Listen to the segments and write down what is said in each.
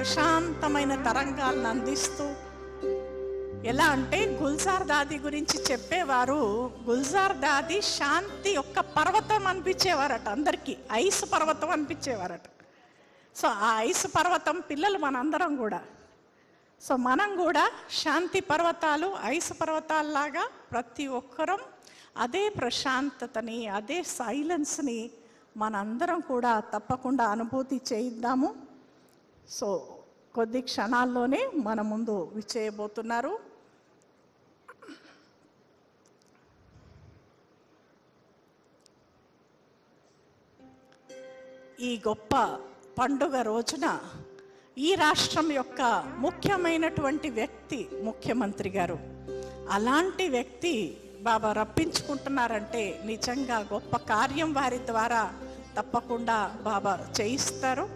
ప్రశాంతమైన తరంగాలను అందిస్తూ, ఎలా అంటే గుల్జార్ దాది గురించి చెప్పేవారు, గుల్జార్ దాది శాంతి యొక్క పర్వతం అనిపించేవారట అందరికీ, ఐస్ పర్వతం అనిపించేవారట. సో ఆ ఐస్ పర్వతం పిల్లలు మనందరం కూడా. సో మనం కూడా శాంతి పర్వతాలు, ఐస్ పర్వతాల్లాగా ప్రతి ఒక్కరం అదే ప్రశాంతతని, అదే సైలెన్స్ని మనందరం కూడా తప్పకుండా అనుభూతి చేయిద్దాము. సో కొద్ది క్షణాల్లోనే మన ముందు విచ్చేయబోతున్నారు ఈ గొప్ప పండుగ రోజున ఈ రాష్ట్రం యొక్క ముఖ్యమైనటువంటి వ్యక్తి ముఖ్యమంత్రి గారు. అలాంటి వ్యక్తి బాబా రప్పించుకుంటున్నారంటే నిజంగా గొప్ప కార్యం వారి ద్వారా తప్పకుండా బాబా చేయిస్తారు.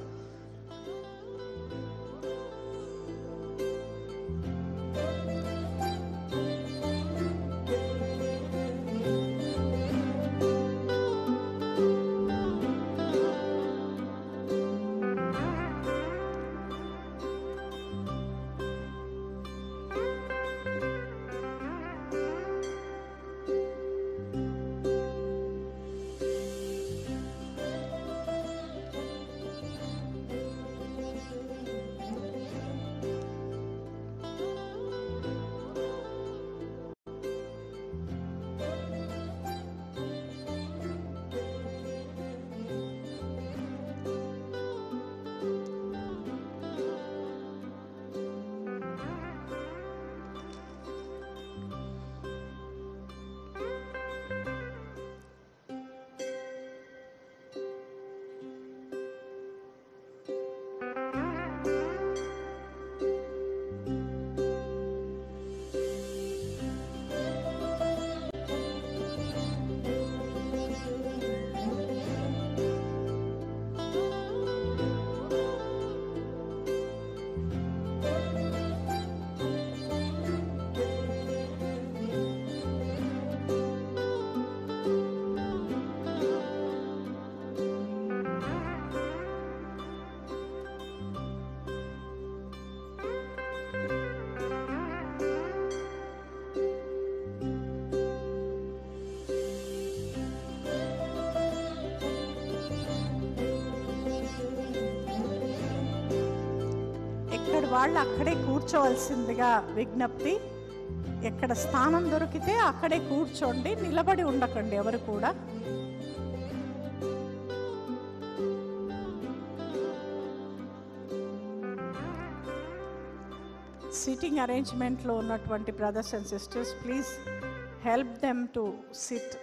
వాళ్ళు అక్కడే కూర్చోవలసిందిగా విజ్ఞప్తి. ఎక్కడ స్థానం దొరికితే అక్కడే కూర్చోండి, నిలబడి ఉండకండి ఎవరు కూడా. సిట్టింగ్ అరేంజ్మెంట్లో ఉన్నటువంటి brothers and sisters, please help them to sit.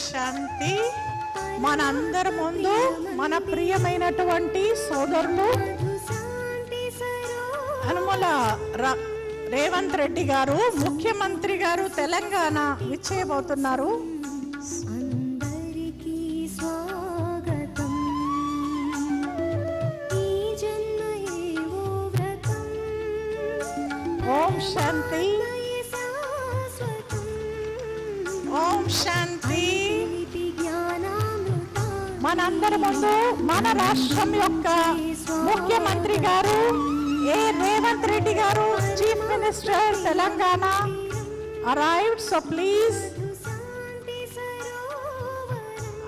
శాంతి. మనందరి ముందు మన ప్రియమైనటువంటి సోదరులు అనుమల రేవంత్ రెడ్డి గారు, ముఖ్యమంత్రి గారు తెలంగాణ విచ్చేయబోతున్నారు. ఓం శాంతి, ఓం శాంతి. మనందరి ముందు మన రాష్ట్రం యొక్క ముఖ్యమంత్రి గారు ఏ రేవంత్ రెడ్డి గారు, chief minister Telangana arrived. So please,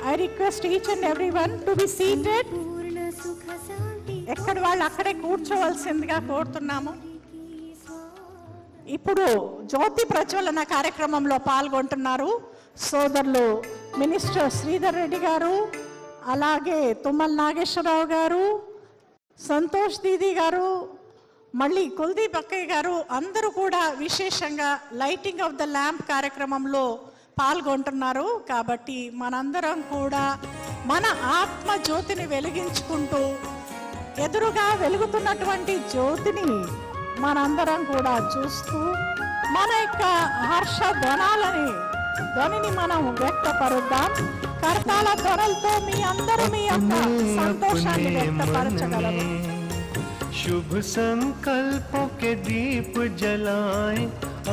I request each and everyone to be seated. ఎక్కడ వాళ్ళు అక్కడే కూర్చోవలసిందిగా కోరుతున్నాము. ఇప్పుడు జ్యోతి ప్రజ్వలన కార్యక్రమంలో పాల్గొంటున్నారు సోదరులు మినిస్టర్ శ్రీధర్ రెడ్డి గారు, అలాగే తుమ్మల నాగేశ్వరరావు గారు, సంతోష్ దీది గారు, మళ్ళీ కుల్దీప్ అక్కయ్య గారు. అందరూ కూడా విశేషంగా లైటింగ్ ఆఫ్ ద ల్యాంప్ కార్యక్రమంలో పాల్గొంటున్నారు. కాబట్టి మనందరం కూడా మన ఆత్మ జ్యోతిని వెలిగించుకుంటూ ఎదురుగా వెలుగుతున్నటువంటి జ్యోతిని మనందరం కూడా చూస్తూ మన యొక్క హర్ష ధ్వనిని మనం వ్యక్తపరుద్దాం. కర్తాల ధ్వనులతో మీ అందరూ మీ యొక్క సంతోషాన్ని వ్యక్తపరచగలరు. शुभ संकल्पों के दीप जलाएं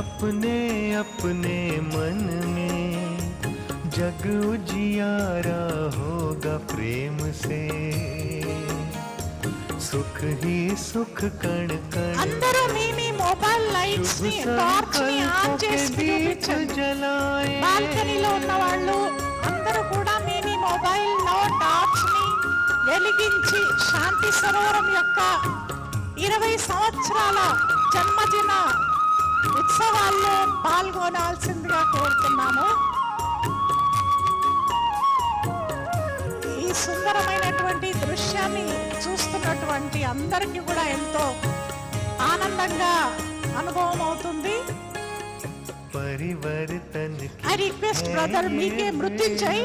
अपने अपने मन में, जग उजियारा होगा प्रेम से, सुख ही सुख कण कण. అందరూ మీ మొబైల్ లైట్స్ ని టార్చ్ ని ఆన్ చేసి చూపించండి. బాల్కనీలో ఉన్న వాళ్ళు అందరూ కూడా మీ మొబైల్ లో టార్చ్ ని వెలిగించి శాంతి సరోవరం యొక్క 20 సంవత్సరాల జన్మదిన ఉత్సవాల్లో పాల్గొనాల్సిందిగా కోరుతున్నాము. ఈ సుందరమైనటువంటి దృశ్యాన్ని చూస్తున్నటువంటి అందరికీ కూడా ఎంతో ఆనందంగా అనుభవం అవుతుంది. ఐ రిక్వెస్ట్ బ్రదర్ మీకే Mrutyunjay,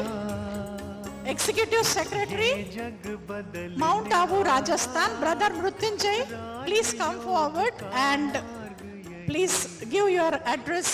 Executive Secretary, Mount Abu, Rajasthan, Brother Mrutyunjay, please come forward and please give your address.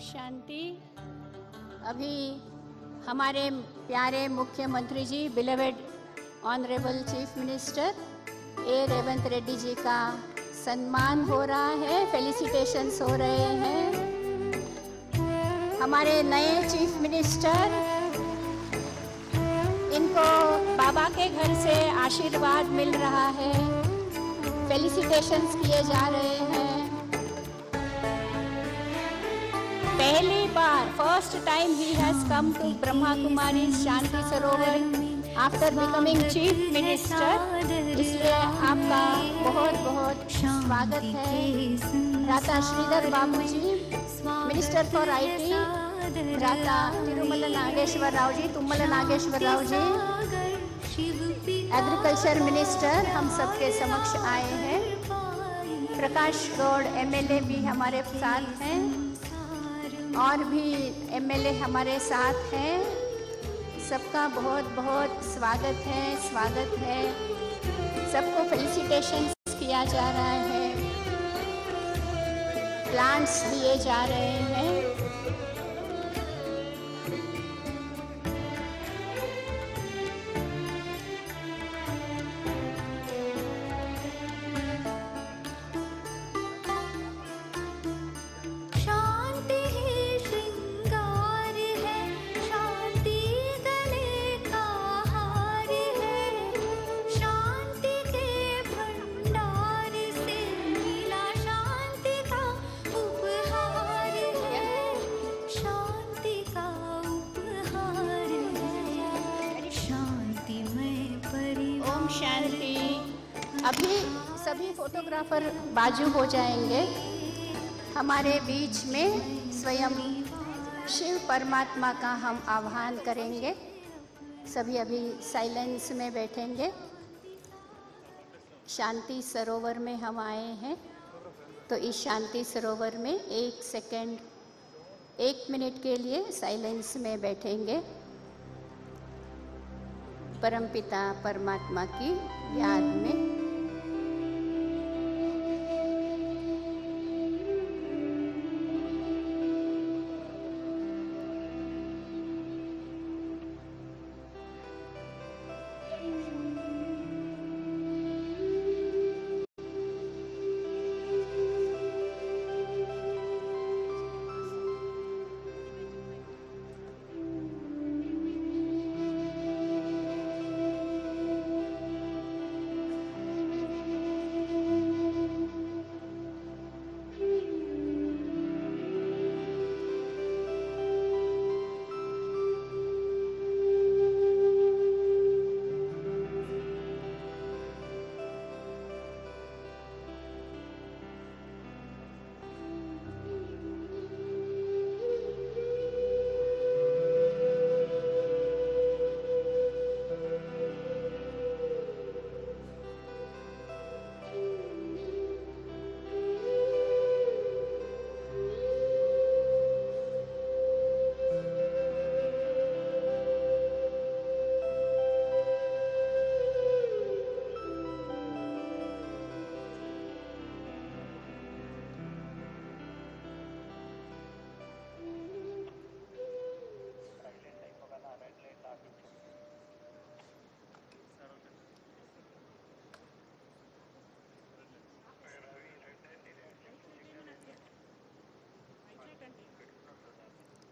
शांति। अभी हमारे प्यारे मुख्यमंत्री जी, beloved honourable chief minister A Revanth Reddy ji का सम्मान हो रहा है, फेलिसिटेशंस हो रहे हैं। हमारे नए चीफ मिनिस्टर, इनको बाबा के घर से आशीर्वाद मिल रहा है, फेलिसिटेशंस किए जा रहे हैं। पहली बार फर्स्ट टाइम ही has come to Brahma Kumari Shanti Sarovar after becoming chief minister, इसलिए आपका बहुत बहुत स्वागत है। राता श्रीधर बाबू जी, मिनिस्टर फॉर IT, राता तिरुमल नागेश्वर राव जी, तुम्मल नागेश्वर राव जी, एग्रीकल्चर मिनिस्टर हम सबके समक्ष आए हैं। प्रकाश गौड़ MLA भी हमारे साथ हैं और भी MLA हमारे साथ हैं। सबका बहुत बहुत स्वागत है, स्वागत है। सबको फेलिसिटेशंस किया जा रहा है, प्लांट्स दिए जा रहे हैं। शांति। अभी सभी फोटोग्राफर बाजू हो जाएंगे। हमारे बीच में स्वयं शिव परमात्मा का हम आह्वान करेंगे। सभी अभी साइलेंस में बैठेंगे। शांति सरोवर में हम आए हैं, तो इस शांति सरोवर में 1 सेकंड 1 मिनट के लिए साइलेंस में बैठेंगे, परमपिता परमात्मा की याद में।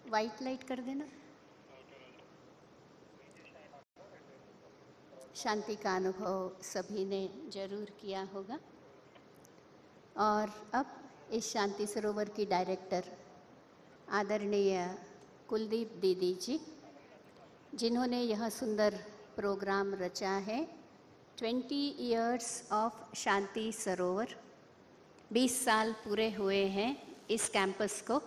वाइट लाइट कर देना। शांति का अनुभव सभी ने जरूर किया होगा। और अब इस शांति सरोवर की डायरेक्टर आदरणीय कुलदीप दीदी जी, जिन्होंने यह सुंदर प्रोग्राम रचा है 20 इयर्स ऑफ शांति सरोवर। 20 साल पूरे हुए हैं इस कैंपस को,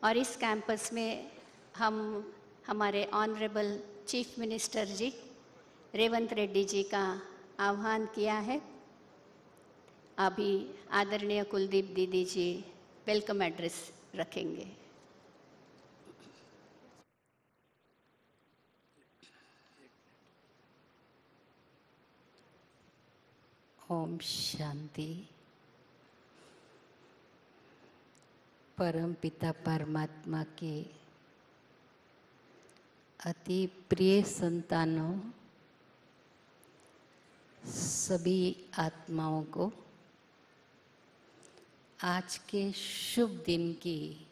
और इस कैंपस में हम हमारे ऑनरेबल चीफ मिनिस्टर जी रेवंत रेड्डी जी का आह्वान किया है। अभी आदरणीय कुलदीप दीदी जी वेलकम एड्रेस रखेंगे। ओम शांति। परम पिता परमात्मा के अति प्रिय संतानों, सभी आत्माओं को आज के शुभ दिन की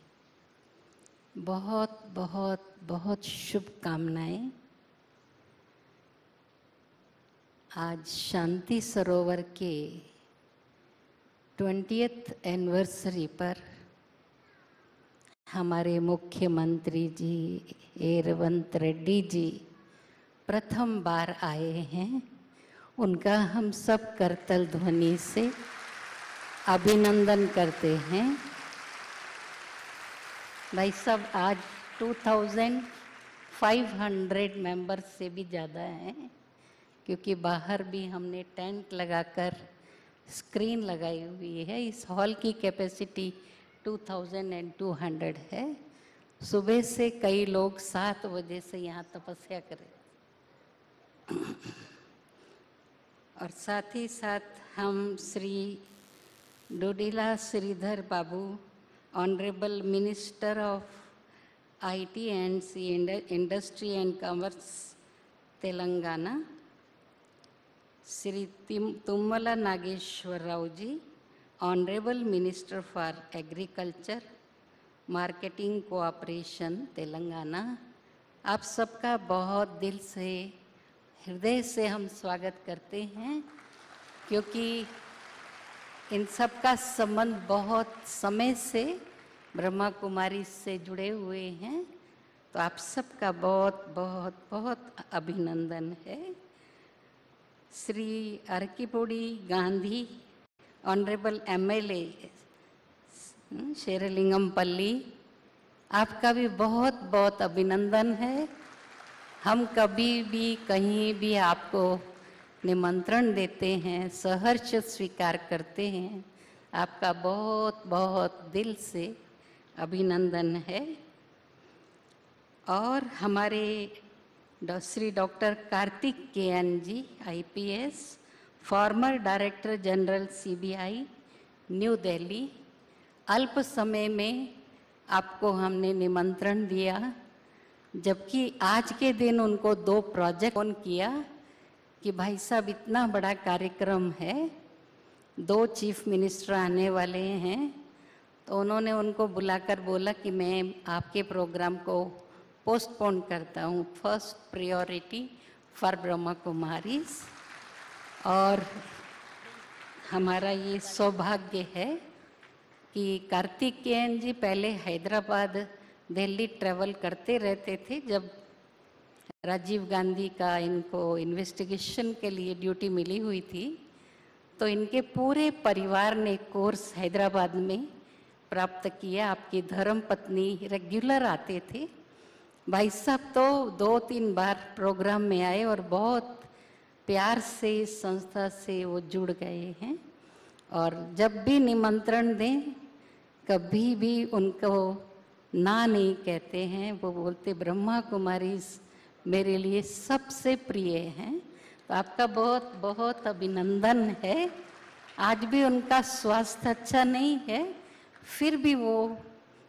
बहुत बहुत बहुत शुभकामनाएं। आज शांति सरोवर के 20th एनिवर्सरी पर हमारे मुख्यमंत्री जी रेवंत रेड्डी जी प्रथम बार आए हैं। उनका हम सब करतल ध्वनि से अभिनंदन करते हैं। भाई सब आज 2500 मेंबर्स से भी ज़्यादा हैं, क्योंकि बाहर भी हमने टेंट लगाकर स्क्रीन लगाई हुई है। इस हॉल की कैपेसिटी 2200 है। सुबह से कई लोग 7 बजे से यहाँ तपस्या करें, और साथ ही साथ हम Shri Duddilla Sridhar Babu, honourable minister of IT and industry and commerce Telangana, Shri Tummala Nageswara Rao ji, honourable minister for agriculture marketing cooperation Telangana, आप सबका बहुत दिल से हृदय से हम स्वागत करते हैं, क्योंकि इन सब का संबंध बहुत समय से ब्रह्मा कुमारी से जुड़े हुए हैं। तो आप सबका बहुत बहुत बहुत अभिनंदन है। श्री अरकीपुड़ी गांधी, ऑनरेबल MLA शेरलिंगम पल्ली, आपका भी बहुत बहुत अभिनंदन है। हम कभी भी कहीं भी आपको निमंत्रण देते हैं, सहर्ष स्वीकार करते हैं। आपका बहुत बहुत दिल से अभिनंदन है। और हमारे श्री डॉक्टर कार्तिक KN जी, IPS, farmer director general CBI new Delhi, अल्प समय में आपको हमने निमंत्रण दिया, जबकि आज के दिन उनको 2 प्रोजेक्ट फोन किया कि भाई साहब इतना बड़ा कार्यक्रम है, 2 चीफ मिनिस्टर आने वाले हैं, तो उन्होंने उनको बुलाकर बोला कि मैं आपके प्रोग्राम को पोस्टपोन करता हूँ, first priority for Brahma Kumaris. और हमारा ये सौभाग्य है कि कार्तिक KN जी पहले हैदराबाद दिल्ली ट्रैवल करते रहते थे। जब राजीव गांधी का इनको इन्वेस्टिगेशन के लिए ड्यूटी मिली हुई थी, तो इनके पूरे परिवार ने कोर्स हैदराबाद में प्राप्त किया। आपकी धर्मपत्नी रेगुलर आते थे। भाई साहब तो 2-3 बार प्रोग्राम में आए और बहुत प्यार से इस संस्था से वो जुड़ गए हैं। और जब भी निमंत्रण दें, कभी भी उनको ना नहीं कहते हैं। वो बोलते ब्रह्मा कुमारीज मेरे लिए सबसे प्रिय हैं। तो आपका बहुत बहुत अभिनंदन है। आज भी उनका स्वास्थ्य अच्छा नहीं है, फिर भी वो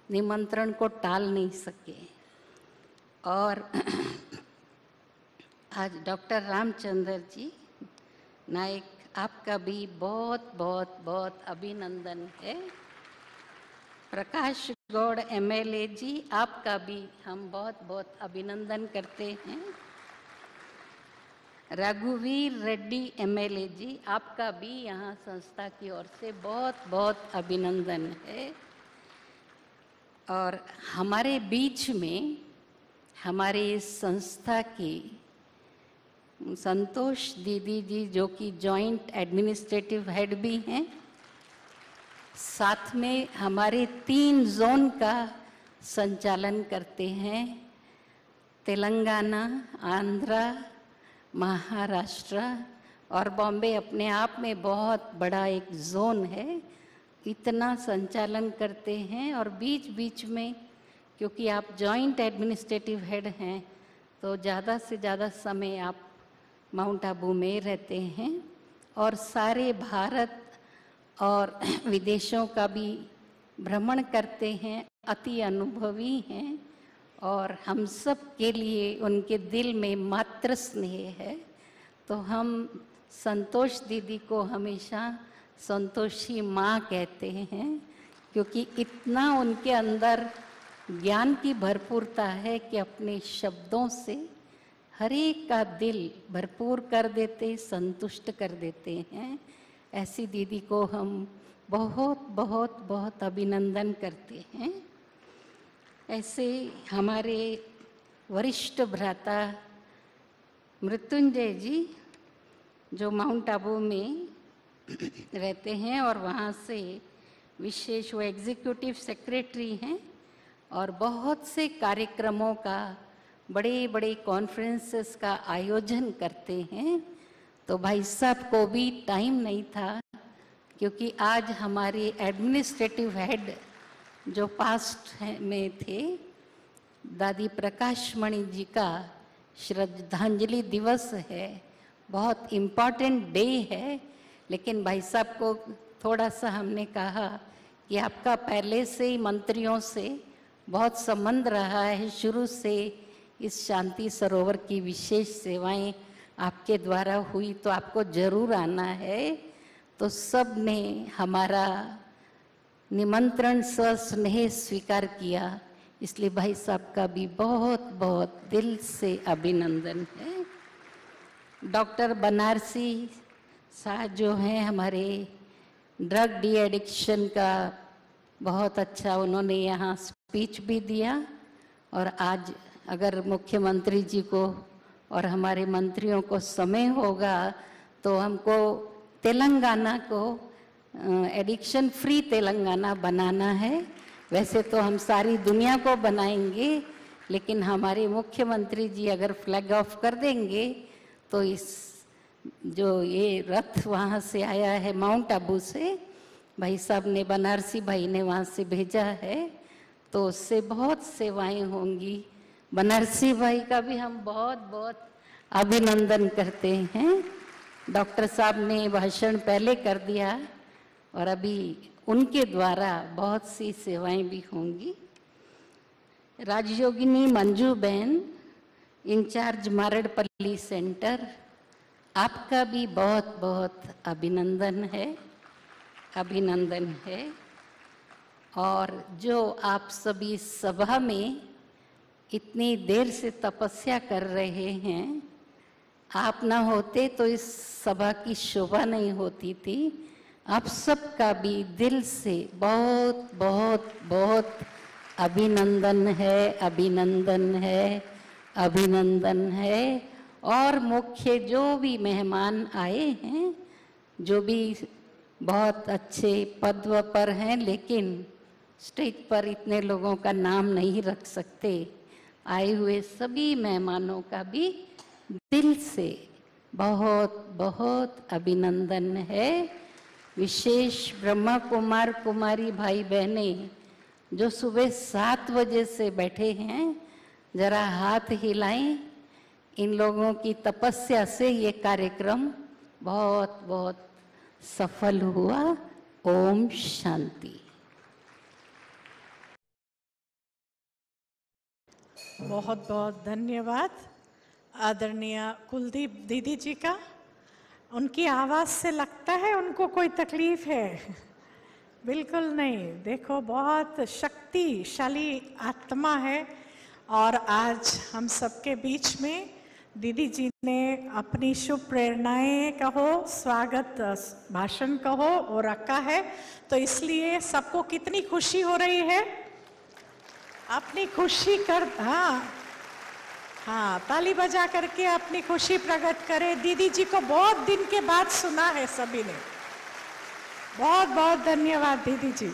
निमंत्रण को टाल नहीं सके। और आज डॉक्टर रामचंद्र जी नायक, आपका भी बहुत बहुत बहुत अभिनंदन है। प्रकाश गौड़ MLA जी, आपका भी हम बहुत बहुत अभिनंदन करते हैं। रघुवीर रेड्डी MLA जी, आपका भी यहाँ संस्था की ओर से बहुत बहुत अभिनंदन है। और हमारे बीच में हमारे इस संस्था की संतोष दीदी जी, जो कि जॉइंट एडमिनिस्ट्रेटिव हेड भी हैं, साथ में हमारे 3 जोन का संचालन करते हैं, तेलंगाना, आंध्रा, महाराष्ट्र और बॉम्बे अपने आप में बहुत बड़ा एक जोन है। इतना संचालन करते हैं। और बीच बीच में, क्योंकि आप जॉइंट एडमिनिस्ट्रेटिव हेड हैं, तो ज़्यादा से ज़्यादा समय आप माउंट आबू में रहते हैं और सारे भारत और विदेशों का भी भ्रमण करते हैं। अति अनुभवी हैं और हम सब के लिए उनके दिल में मातृ स्नेह है। तो हम संतोष दीदी को हमेशा संतोषी माँ कहते हैं, क्योंकि इतना उनके अंदर ज्ञान की भरपूरता है कि अपने शब्दों से हर एक का दिल भरपूर कर देते, संतुष्ट कर देते हैं। ऐसी दीदी को हम बहुत बहुत बहुत अभिनंदन करते हैं। ऐसे हमारे वरिष्ठ भ्राता मृत्युंजय जी, जो माउंट आबू में रहते हैं और वहाँ से विशेष वो एग्जीक्यूटिव सेक्रेटरी हैं और बहुत से कार्यक्रमों का, बड़े बड़े कॉन्फ्रेंसेस का आयोजन करते हैं। तो भाई साहब को भी टाइम नहीं था, क्योंकि आज हमारे एडमिनिस्ट्रेटिव हेड जो पास्ट में थे, दादी प्रकाशमणि जी का श्रद्धांजलि दिवस है, बहुत इम्पॉर्टेंट डे है। लेकिन भाई साहब को थोड़ा सा हमने कहा कि आपका पहले से ही मंत्रियों से बहुत संबंध रहा है, शुरू से इस शांति सरोवर की विशेष सेवाएं आपके द्वारा हुई, तो आपको जरूर आना है। तो सब ने हमारा निमंत्रण सस्नेह स्वीकार किया, इसलिए भाई साहब का भी बहुत बहुत दिल से अभिनंदन है। डॉक्टर बनारसी साहब जो हैं हमारे ड्रग डी एडिक्शन का बहुत अच्छा उन्होंने यहाँ स्पीच भी दिया। और आज अगर मुख्यमंत्री जी को और हमारे मंत्रियों को समय होगा तो हमको तेलंगाना को एडिक्शन फ्री तेलंगाना बनाना है। वैसे तो हम सारी दुनिया को बनाएंगे, लेकिन हमारे मुख्यमंत्री जी अगर फ्लैग ऑफ कर देंगे तो इस जो ये रथ वहाँ से आया है माउंट आबू से, भाई साहब ने, बनारसी भाई ने वहाँ से भेजा है, तो उससे बहुत सेवाएं होंगी। बनारसी भाई का भी हम बहुत बहुत अभिनंदन करते हैं। डॉक्टर साहब ने भाषण पहले कर दिया और अभी उनके द्वारा बहुत सी सेवाएं भी होंगी। राजयोगिनी मंजू बहन, इंचार्ज मारड़पल्ली सेंटर, आपका भी बहुत बहुत अभिनंदन है, अभिनंदन है। और जो आप सभी सभा में इतनी देर से तपस्या कर रहे हैं, आप ना होते तो इस सभा की शोभा नहीं होती थी। आप सबका भी दिल से बहुत बहुत बहुत अभिनंदन है, अभिनंदन है, अभिनंदन है। और मुख्य जो भी मेहमान आए हैं, जो भी बहुत अच्छे पद पर हैं, लेकिन स्टेज पर इतने लोगों का नाम नहीं रख सकते, आए हुए सभी मेहमानों का भी दिल से बहुत बहुत अभिनंदन है। विशेष ब्रह्मा कुमार कुमारी भाई बहने जो सुबह 7 बजे से बैठे हैं, जरा हाथ हिलाएं। इन लोगों की तपस्या से ये कार्यक्रम बहुत बहुत सफल हुआ। ओम शांति। बहुत बहुत धन्यवाद आदरणीय कुलदीप दीदी जी का। उनकी आवाज़ से लगता है उनको कोई तकलीफ है, बिल्कुल नहीं। देखो, बहुत शक्तिशाली आत्मा है। और आज हम सबके बीच में दीदी जी ने अपनी शुभ प्रेरणाएं कहो, स्वागत भाषण कहो और रखा है, तो इसलिए सबको कितनी खुशी हो रही है। अपनी खुशी कर, हाँ, ताली बजा करके अपनी खुशी प्रकट करें। दीदी जी को बहुत दिन के बाद सुना है सभी ने। बहुत बहुत धन्यवाद दीदी जी।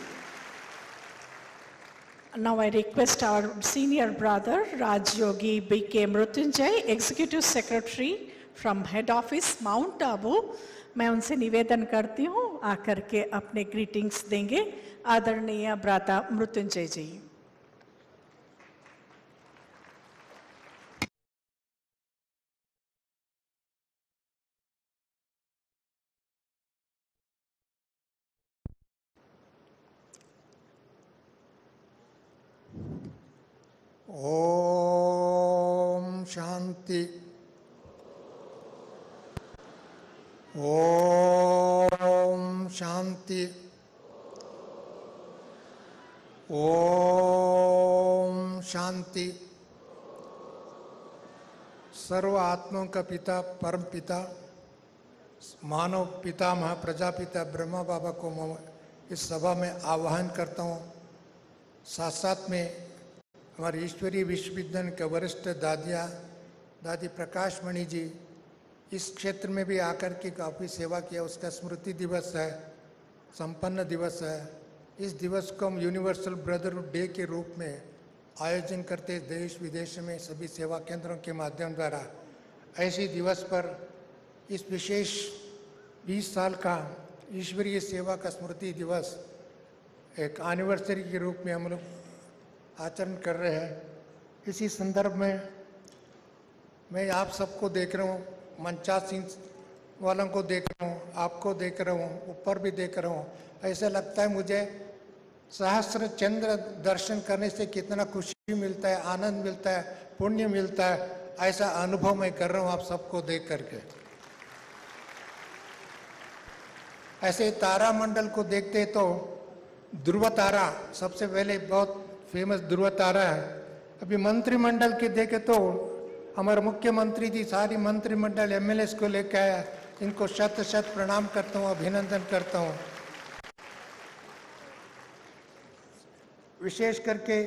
Now I request our senior brother Rajyogi B.K. Mrutyunjay, Executive Secretary from Head Office Mount Abu, मैं उनसे निवेदन करती हूँ आकर के अपने ग्रीटिंग्स देंगे। आदरणीय भ्राता मृत्युंजय जी। ओम शांति। ओम शांति। ओम शांति। सर्व आत्माओं का पिता, परम पिता, मानव पितामह प्रजापिता ब्रह्मा बाबा को मैं इस सभा में आह्वान करता हूँ। साथ साथ में हमारे ईश्वरीय विश्वविद्यालय के वरिष्ठ दादी प्रकाश मणि जी इस क्षेत्र में भी आकर के काफ़ी सेवा किया, उसका स्मृति दिवस है, संपन्न दिवस है। इस दिवस को हम यूनिवर्सल ब्रदरहुड डे के रूप में आयोजन करते देश विदेश में सभी सेवा केंद्रों के माध्यम द्वारा। ऐसे दिवस पर इस विशेष 20 साल का ईश्वरीय सेवा का स्मृति दिवस एक एनिवर्सरी के रूप में हम लोग आचरण कर रहे हैं। इसी संदर्भ में मैं आप सबको देख रहा हूँ, मंचासीन वालों को देख रहा हूँ, आपको देख रहा हूँ, ऊपर भी देख रहा हूँ। ऐसा लगता है मुझे सहस्त्र चंद्र दर्शन करने से कितना खुशी मिलता है, आनंद मिलता है, पुण्य मिलता है, ऐसा अनुभव मैं कर रहा हूँ आप सबको देख करके। ऐसे तारा मंडल को देखते तो ध्रुव तारा सबसे पहले बहुत फेमस ध्रुव तारा है। अभी मंत्रिमंडल के देखे तो हमारे मुख्यमंत्री जी सारी मंत्रिमंडल एमएलए को लेकर आया। इनको शत शत प्रणाम करता हूँ, अभिनंदन करता हूँ। विशेष करके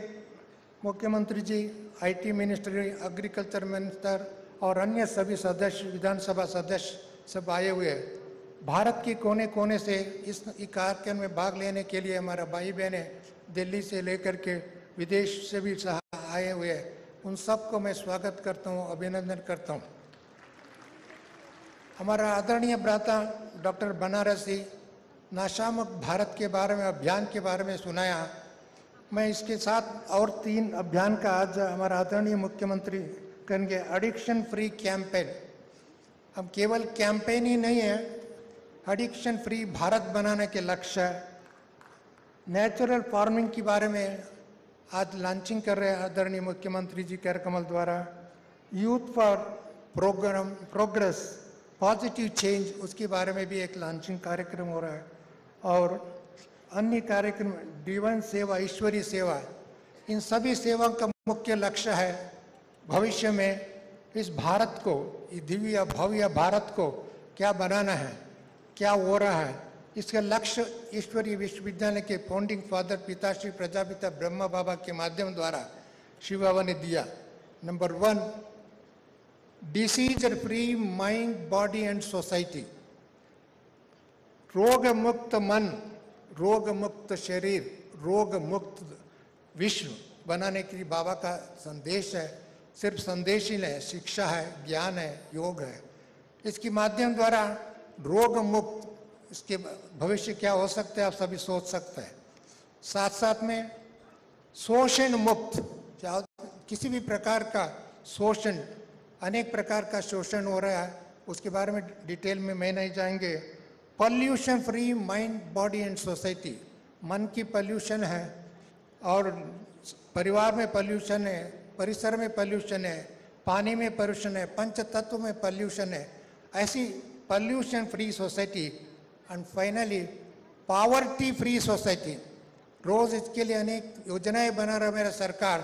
मुख्यमंत्री जी, आईटी मिनिस्टर, एग्रीकल्चर मिनिस्टर और अन्य सभी सदस्य, विधानसभा सदस्य सब आए हुए हैं। भारत के कोने कोने से इस कार्यक्रम में भाग लेने के लिए हमारा भाई बहनें दिल्ली से लेकर के विदेश से भी आए हुए हैं। उन सबको मैं स्वागत करता हूँ, अभिनंदन करता हूँ। हमारा आदरणीय भ्राता डॉक्टर बनारसी नशामुक्त भारत के बारे में, अभियान के बारे में सुनाया। मैं इसके साथ और 3 अभियान का आज हमारा आदरणीय मुख्यमंत्री करेंगे। एडिक्शन फ्री कैंपेन, हम केवल कैंपेन ही नहीं है, एडिक्शन फ्री भारत बनाने के लक्ष्य है। नेचुरल फार्मिंग के बारे में आज लॉन्चिंग कर रहे हैं आदरणीय मुख्यमंत्री जी कार्यक्रम द्वारा। Youth for progress positive change, उसके बारे में भी एक लॉन्चिंग कार्यक्रम हो रहा है। और अन्य कार्यक्रम डिवाइन सेवा, ईश्वरीय सेवा, इन सभी सेवा का मुख्य लक्ष्य है भविष्य में इस भारत को, इस दिव्य भव्य भारत को क्या बनाना है, क्या हो रहा है। इसका लक्ष्य ईश्वरीय विश्वविद्यालय के फाउंडिंग फादर पिताश्री प्रजापिता ब्रह्मा बाबा के माध्यम द्वारा शिव बाबा ने दिया। Number 1, disease free mind, body and society. रोग मुक्त मन, रोग मुक्त शरीर, रोग मुक्त विश्व बनाने के लिए बाबा का संदेश है। सिर्फ संदेश ही नहीं, शिक्षा है, ज्ञान है, योग है। इसके माध्यम द्वारा रोग मुक्त, इसके भविष्य क्या हो सकता है आप सभी सोच सकते हैं। साथ साथ में शोषण मुक्त, किसी भी प्रकार का शोषण, अनेक प्रकार का शोषण हो रहा है, उसके बारे में डिटेल में मैं नहीं जाएंगे। Pollution free mind, body and society, मन की पॉल्यूशन है और परिवार में पॉल्यूशन है, परिसर में पॉल्यूशन है, पानी में पॉल्यूशन है, पंच तत्व में पॉल्यूशन है। ऐसी pollution free society. And finally poverty free society. रोज इसके लिए अनेक योजनाएं बना रहा मेरा सरकार,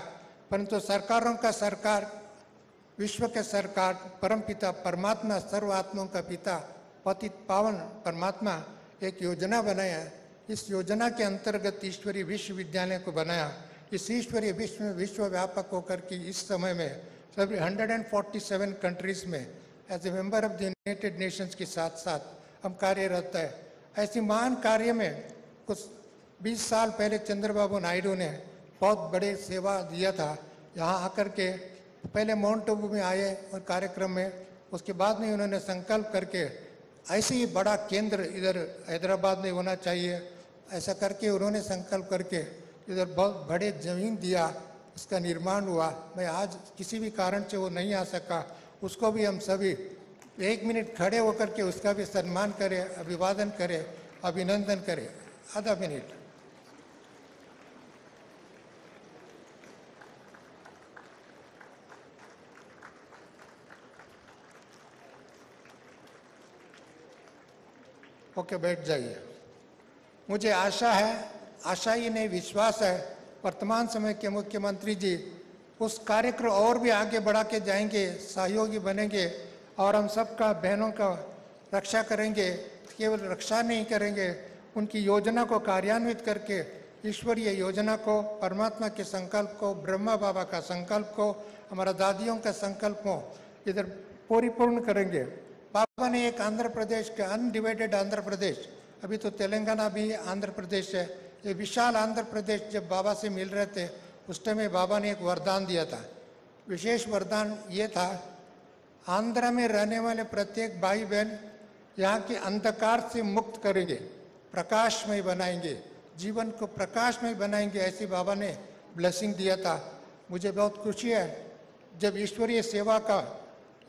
परंतु सरकारों का सरकार, विश्व के सरकार, परमपिता परमात्मा, सर्व आत्माओं का पिता, पतित पावन परमात्मा एक योजना बनाया। इस योजना के अंतर्गत ईश्वरीय विश्वविद्यालय को बनाया। इस ईश्वरीय विश्व व्यापक होकर के इस समय में सभी 147 कंट्रीज में as a member of the United Nations के साथ साथ हम कार्यरत है। ऐसी महान कार्य में कुछ 20 साल पहले चंद्रबाबू नायडू ने बहुत बड़े सेवा दिया था। यहाँ आकर के पहले माउंट आबू में आए और कार्यक्रम में, उसके बाद में उन्होंने संकल्प करके ऐसे ही बड़ा केंद्र इधर हैदराबाद में होना चाहिए, ऐसा करके उन्होंने संकल्प करके इधर बहुत बड़े जमीन दिया, उसका निर्माण हुआ। मैं आज किसी भी कारण से वो नहीं आ सका, उसको भी हम सभी 1 मिनट खड़े होकर के उसका भी सम्मान करें, अभिवादन करें, अभिनंदन करें। आधा मिनट। ओके, बैठ जाइए। मुझे आशा है, आशा ही नहीं विश्वास है, वर्तमान समय के मुख्यमंत्री जी उस कार्यक्रम और भी आगे बढ़ा के जाएंगे, सहयोगी बनेंगे और हम सबका, बहनों का रक्षा करेंगे। केवल रक्षा नहीं करेंगे, उनकी योजना को कार्यान्वित करके ईश्वरीय योजना को, परमात्मा के संकल्प को, ब्रह्मा बाबा का संकल्प को, हमारा दादियों का संकल्प को इधर परिपूर्ण करेंगे। बाबा ने एक आंध्र प्रदेश का अनडिवाइडेड आंध्र प्रदेश, अभी तो तेलंगाना भी आंध्र प्रदेश है, ये विशाल आंध्र प्रदेश जब बाबा से मिल रहे थे उस टाइम में बाबा ने एक वरदान दिया था। विशेष वरदान ये था, आंध्र में रहने वाले प्रत्येक भाई बहन यहाँ के अंधकार से मुक्त करेंगे, प्रकाशमय बनाएंगे, जीवन को प्रकाशमय बनाएंगे, ऐसी बाबा ने ब्लेसिंग दिया था। मुझे बहुत खुशी है जब ईश्वरीय सेवा का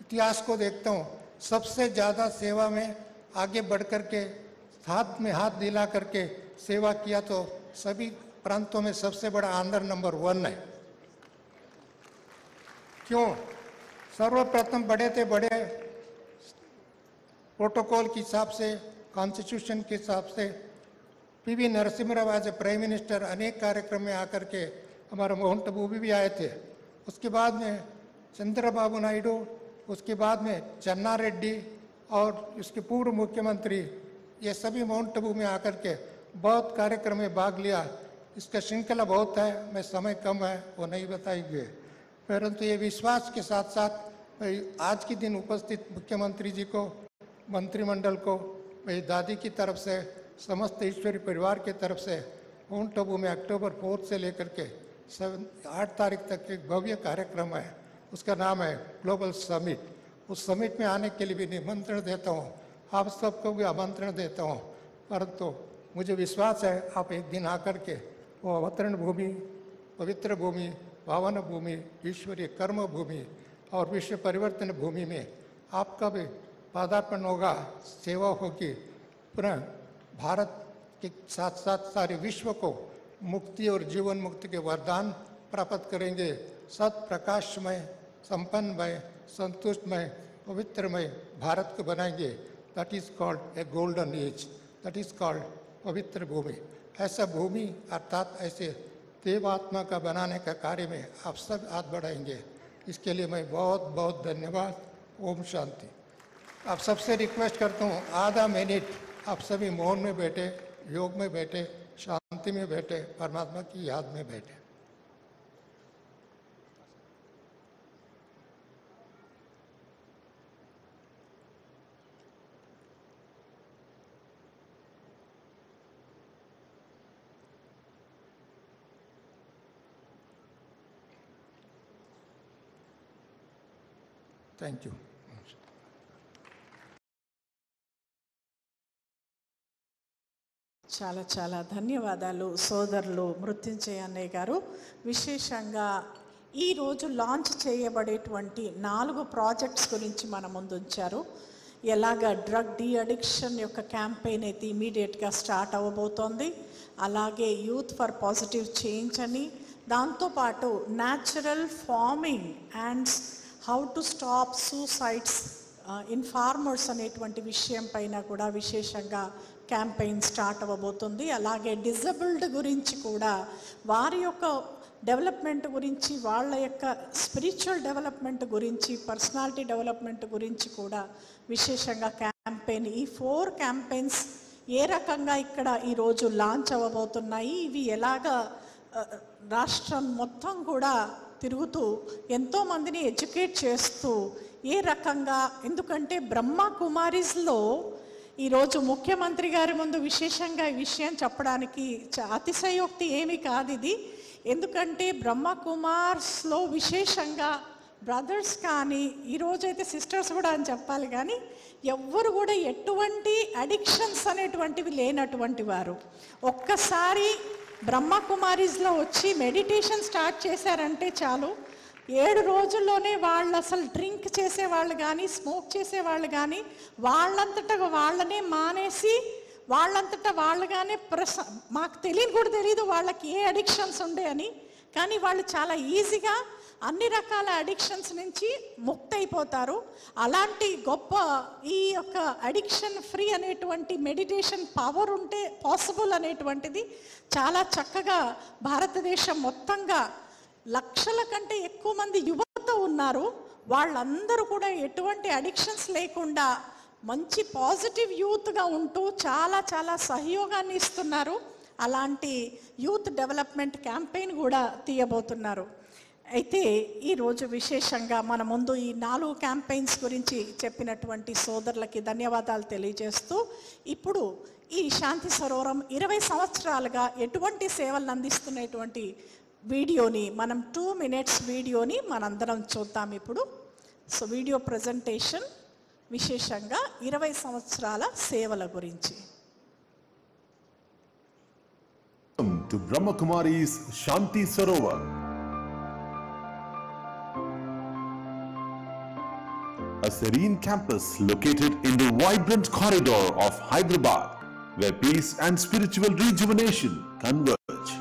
इतिहास को देखता हूँ, सबसे ज़्यादा सेवा में आगे बढ़ कर के हाथ में हाथ दिला करके सेवा किया तो सभी प्रांतों में सबसे बड़ा आंध्र नंबर 1 है। क्यों? सर्वप्रथम बड़े थे बड़े प्रोटोकॉल के हिसाब से, कॉन्स्टिट्यूशन के हिसाब से PV Narasimha Rao as a prime minister अनेक कार्यक्रम में आकर के हमारा माउंट आबू भी आए थे। उसके बाद में चंद्रबाबू नायडू, उसके बाद में चन्ना रेड्डी और उसके पूर्व मुख्यमंत्री, ये सभी माउंट आबू में आकर के बहुत कार्यक्रम में भाग लिया। इसका श्रृंखला बहुत है, मैं समय कम है वो नहीं बताएंगे, परंतु ये विश्वास के साथ साथ मैं आज के दिन उपस्थित मुख्यमंत्री जी को मंत्रिमंडल को, मेरी दादी की तरफ से, समस्त ईश्वरी परिवार की तरफ से माउंट आबू में अक्टूबर 4 से लेकर के 8 तारीख तक एक भव्य कार्यक्रम है, उसका नाम है ग्लोबल समिट। उस समिट में आने के लिए भी निमंत्रण देता हूँ, आप सबको भी आमंत्रण देता हूँ। परंतु मुझे विश्वास है आप एक दिन आकर के वो अवतरण भूमि, पवित्र भूमि, पावन भूमि, ईश्वरीय कर्म भूमि और विश्व परिवर्तन भूमि में आपका भी पादार्पण होगा, सेवा होगी। पुनः भारत के साथ साथ सारे विश्व को मुक्ति और जीवन मुक्ति के वरदान प्राप्त करेंगे। सत प्रकाशमय, संपन्नमय, संतुष्टमय, पवित्रमय भारत को बनाएंगे। That is called a golden age, that is called पवित्र भूमि। ऐसा भूमि अर्थात ऐसे देवात्मा का बनाने का कार्य में आप सब हाथ बढ़ाएंगे। इसके लिए मैं बहुत बहुत धन्यवाद। ओम शांति। आप सबसे रिक्वेस्ट करता हूँ आधा मिनट आप सभी मौन में बैठे, योग में बैठे, शांति में बैठे, परमात्मा की याद में बैठे। Thank you. చాలా చాలా ధన్యవాదాలు సోదరులు మృత్యుంజయ అన్నయ్య గారు. విశేషంగా ఈరోజు లాంచ్ చేయబడేటువంటి 4 ప్రాజెక్ట్స్ గురించి మన ముందు ఉంచారు. ఎలాగ డ్రగ్ డీ అడిక్షన్ యొక్క క్యాంపెయిన్ అయితే ఇమీడియట్గా స్టార్ట్ అవ్వబోతోంది, అలాగే యూత్ ఫర్ పాజిటివ్ చేంజ్ అని, దాంతోపాటు natural farming and how to stop suicides in farmers అనేటువంటి విషయం పైన కూడా విశేషంగా క్యాంపెయిన్ స్టార్ట్ అవ్వబోతుంది. అలాగే డిజబుల్డ్ గురించి కూడా వారి యొక్క డెవలప్మెంట్ గురించి, వాళ్ళ యొక్క స్పిరిచువల్ డెవలప్మెంట్ గురించి, పర్సనాలిటీ డెవలప్మెంట్ గురించి కూడా విశేషంగా క్యాంపెయిన్, ఈ 4 క్యాంపెయిన్స్ ఏ రకంగా ఇక్కడ ఈరోజు లాంచ్ అవ్వబోతున్నాయి, ఇవి ఎలాగా రాష్ట్రం మొత్తం కూడా తిరుగుతూ ఎంతోమందిని ఎడ్యుకేట్ చేస్తూ ఏ రకంగా, ఎందుకంటే బ్రహ్మ కుమారీస్లో ఈరోజు ముఖ్యమంత్రి గారి ముందు విశేషంగా ఈ విషయం చెప్పడానికి అతిశయోక్తి ఏమీ కాదు ఇది. ఎందుకంటే బ్రహ్మ కుమార్స్లో విశేషంగా బ్రదర్స్ కానీ, ఈరోజైతే సిస్టర్స్ కూడా అని చెప్పాలి, కానీ ఎవ్వరు కూడా ఎటువంటి అడిక్షన్స్ అనేటువంటివి లేనటువంటి వారు. ఒక్కసారి బ్రహ్మకుమారీస్లో వచ్చి మెడిటేషన్ స్టార్ట్ చేశారంటే చాలు, 7 రోజుల్లోనే వాళ్ళు అసలు డ్రింక్ చేసేవాళ్ళు కానీ, స్మోక్ చేసేవాళ్ళు కానీ వాళ్ళంతటా వాళ్ళనే మానేసి వాళ్ళంతటా వాళ్ళుగానే మాకు కూడా తెలియదు వాళ్ళకి ఏ అడిక్షన్స్ ఉండే అని, కానీ వాళ్ళు చాలా ఈజీగా అన్ని రకాల అడిక్షన్స్ నుంచి ముక్తైపోతారు. అలాంటి గొప్ప ఈ యొక్క అడిక్షన్ ఫ్రీ అనేటువంటి మెడిటేషన్ పవర్ ఉంటే పాసిబుల్ అనేటువంటిది చాలా చక్కగా భారతదేశం మొత్తంగా లక్షల కంటే ఎక్కువ మంది యువత ఉన్నారు. వాళ్ళందరూ కూడా ఎటువంటి అడిక్షన్స్ లేకుండా మంచి పాజిటివ్ యూత్గా ఉంటూ చాలా చాలా సహయోగాన్ని ఇస్తున్నారు. అలాంటి యూత్ డెవలప్మెంట్ క్యాంపెయిన్ కూడా తీయబోతున్నారు. అయితే ఈరోజు విశేషంగా మన ముందు ఈ 4 క్యాంపెయిన్స్ గురించి చెప్పినటువంటి సోదరులకి ధన్యవాదాలు తెలియజేస్తూ, ఇప్పుడు ఈ శాంతి సరోవరం 20 సంవత్సరాలుగా ఎటువంటి సేవలను అందిస్తున్నటువంటి వీడియోని మనం 2 minutes వీడియోని మనందరం చూద్దాం ఇప్పుడు. సో వీడియో ప్రజెంటేషన్ విశేషంగా 20 సంవత్సరాల సేవల గురించి. To Brahma Kumari's Shanti Sarovar. A serene campus located in the vibrant corridor of Hyderabad, where peace and spiritual rejuvenation converge.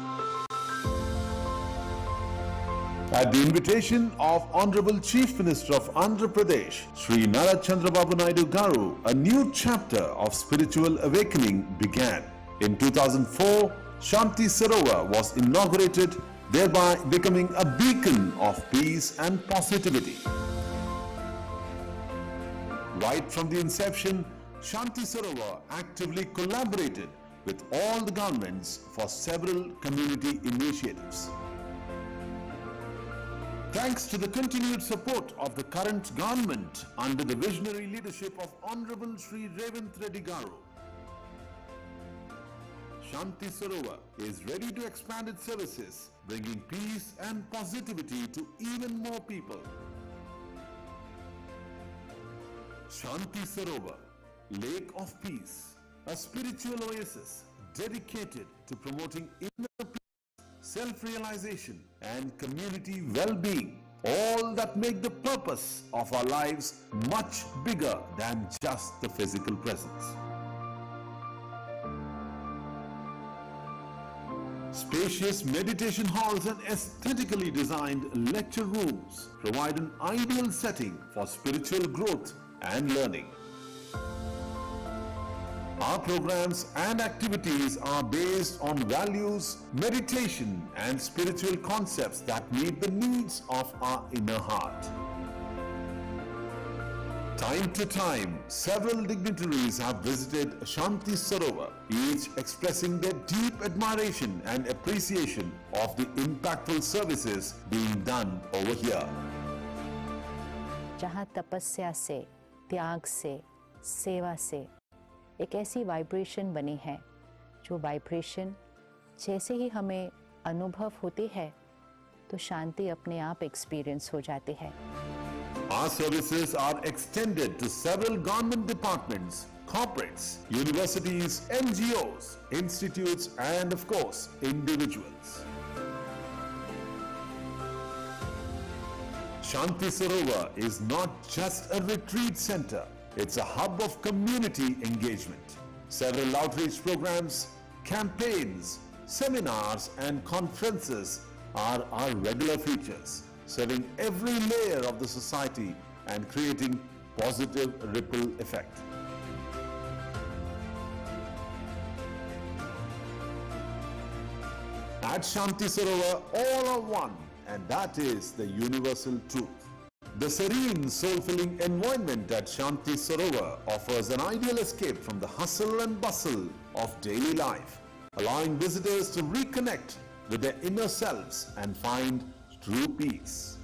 At the invitation of Honorable Chief Minister of Andhra Pradesh, Sri Nara Chandrababu Naidu Garu, a new chapter of spiritual awakening began. In 2004, Shanti Sarovar was inaugurated, thereby becoming a beacon of peace and positivity. Right from the inception, Shanti Sarovar actively collaborated with all the governments for several community initiatives. Thanks to the continued support of the current government under the visionary leadership of Honorable Shri Revanth Reddy Garu, Shanti Sarovar is ready to expand its services, bringing peace and positivity to even more people. Shanti Sarovar, Lake of Peace, a spiritual oasis dedicated to promoting inner peace, self-realization and community well-being, all that make the purpose of our lives much bigger than just the physical presence. Spacious meditation halls and aesthetically designed lecture rooms provide an ideal setting for spiritual growth and learning. Our programs and activities are based on values, meditation and spiritual concepts that meet the needs of our inner heart. Time to time, several dignitaries have visited Shanti Sarovar, each expressing their deep admiration and appreciation of the impactful services being done over here. जहाँ तपस्या से, त्याग से, सेवा से एक ऐसी vibration बनी है, जो वाइब्रेशन जैसे ही हमें अनुभव होती है तो शांति अपने आप एक्सपीरियंस हो जाती है. Our services are extended to several government departments, corporates, universities, NGOs, institutes and of course individuals. Shanti Sarovar is not just a retreat center, it's a hub of community engagement. Several outreach programs, campaigns, seminars and conferences are our regular features, serving every layer of the society and creating positive ripple effect. At Shanti Sarovar, all are one, and that is the universal truth. The serene, soul-filling environment at Shanti Sarovar offers an ideal escape from the hustle and bustle of daily life, allowing visitors to reconnect with their inner selves and find true peace.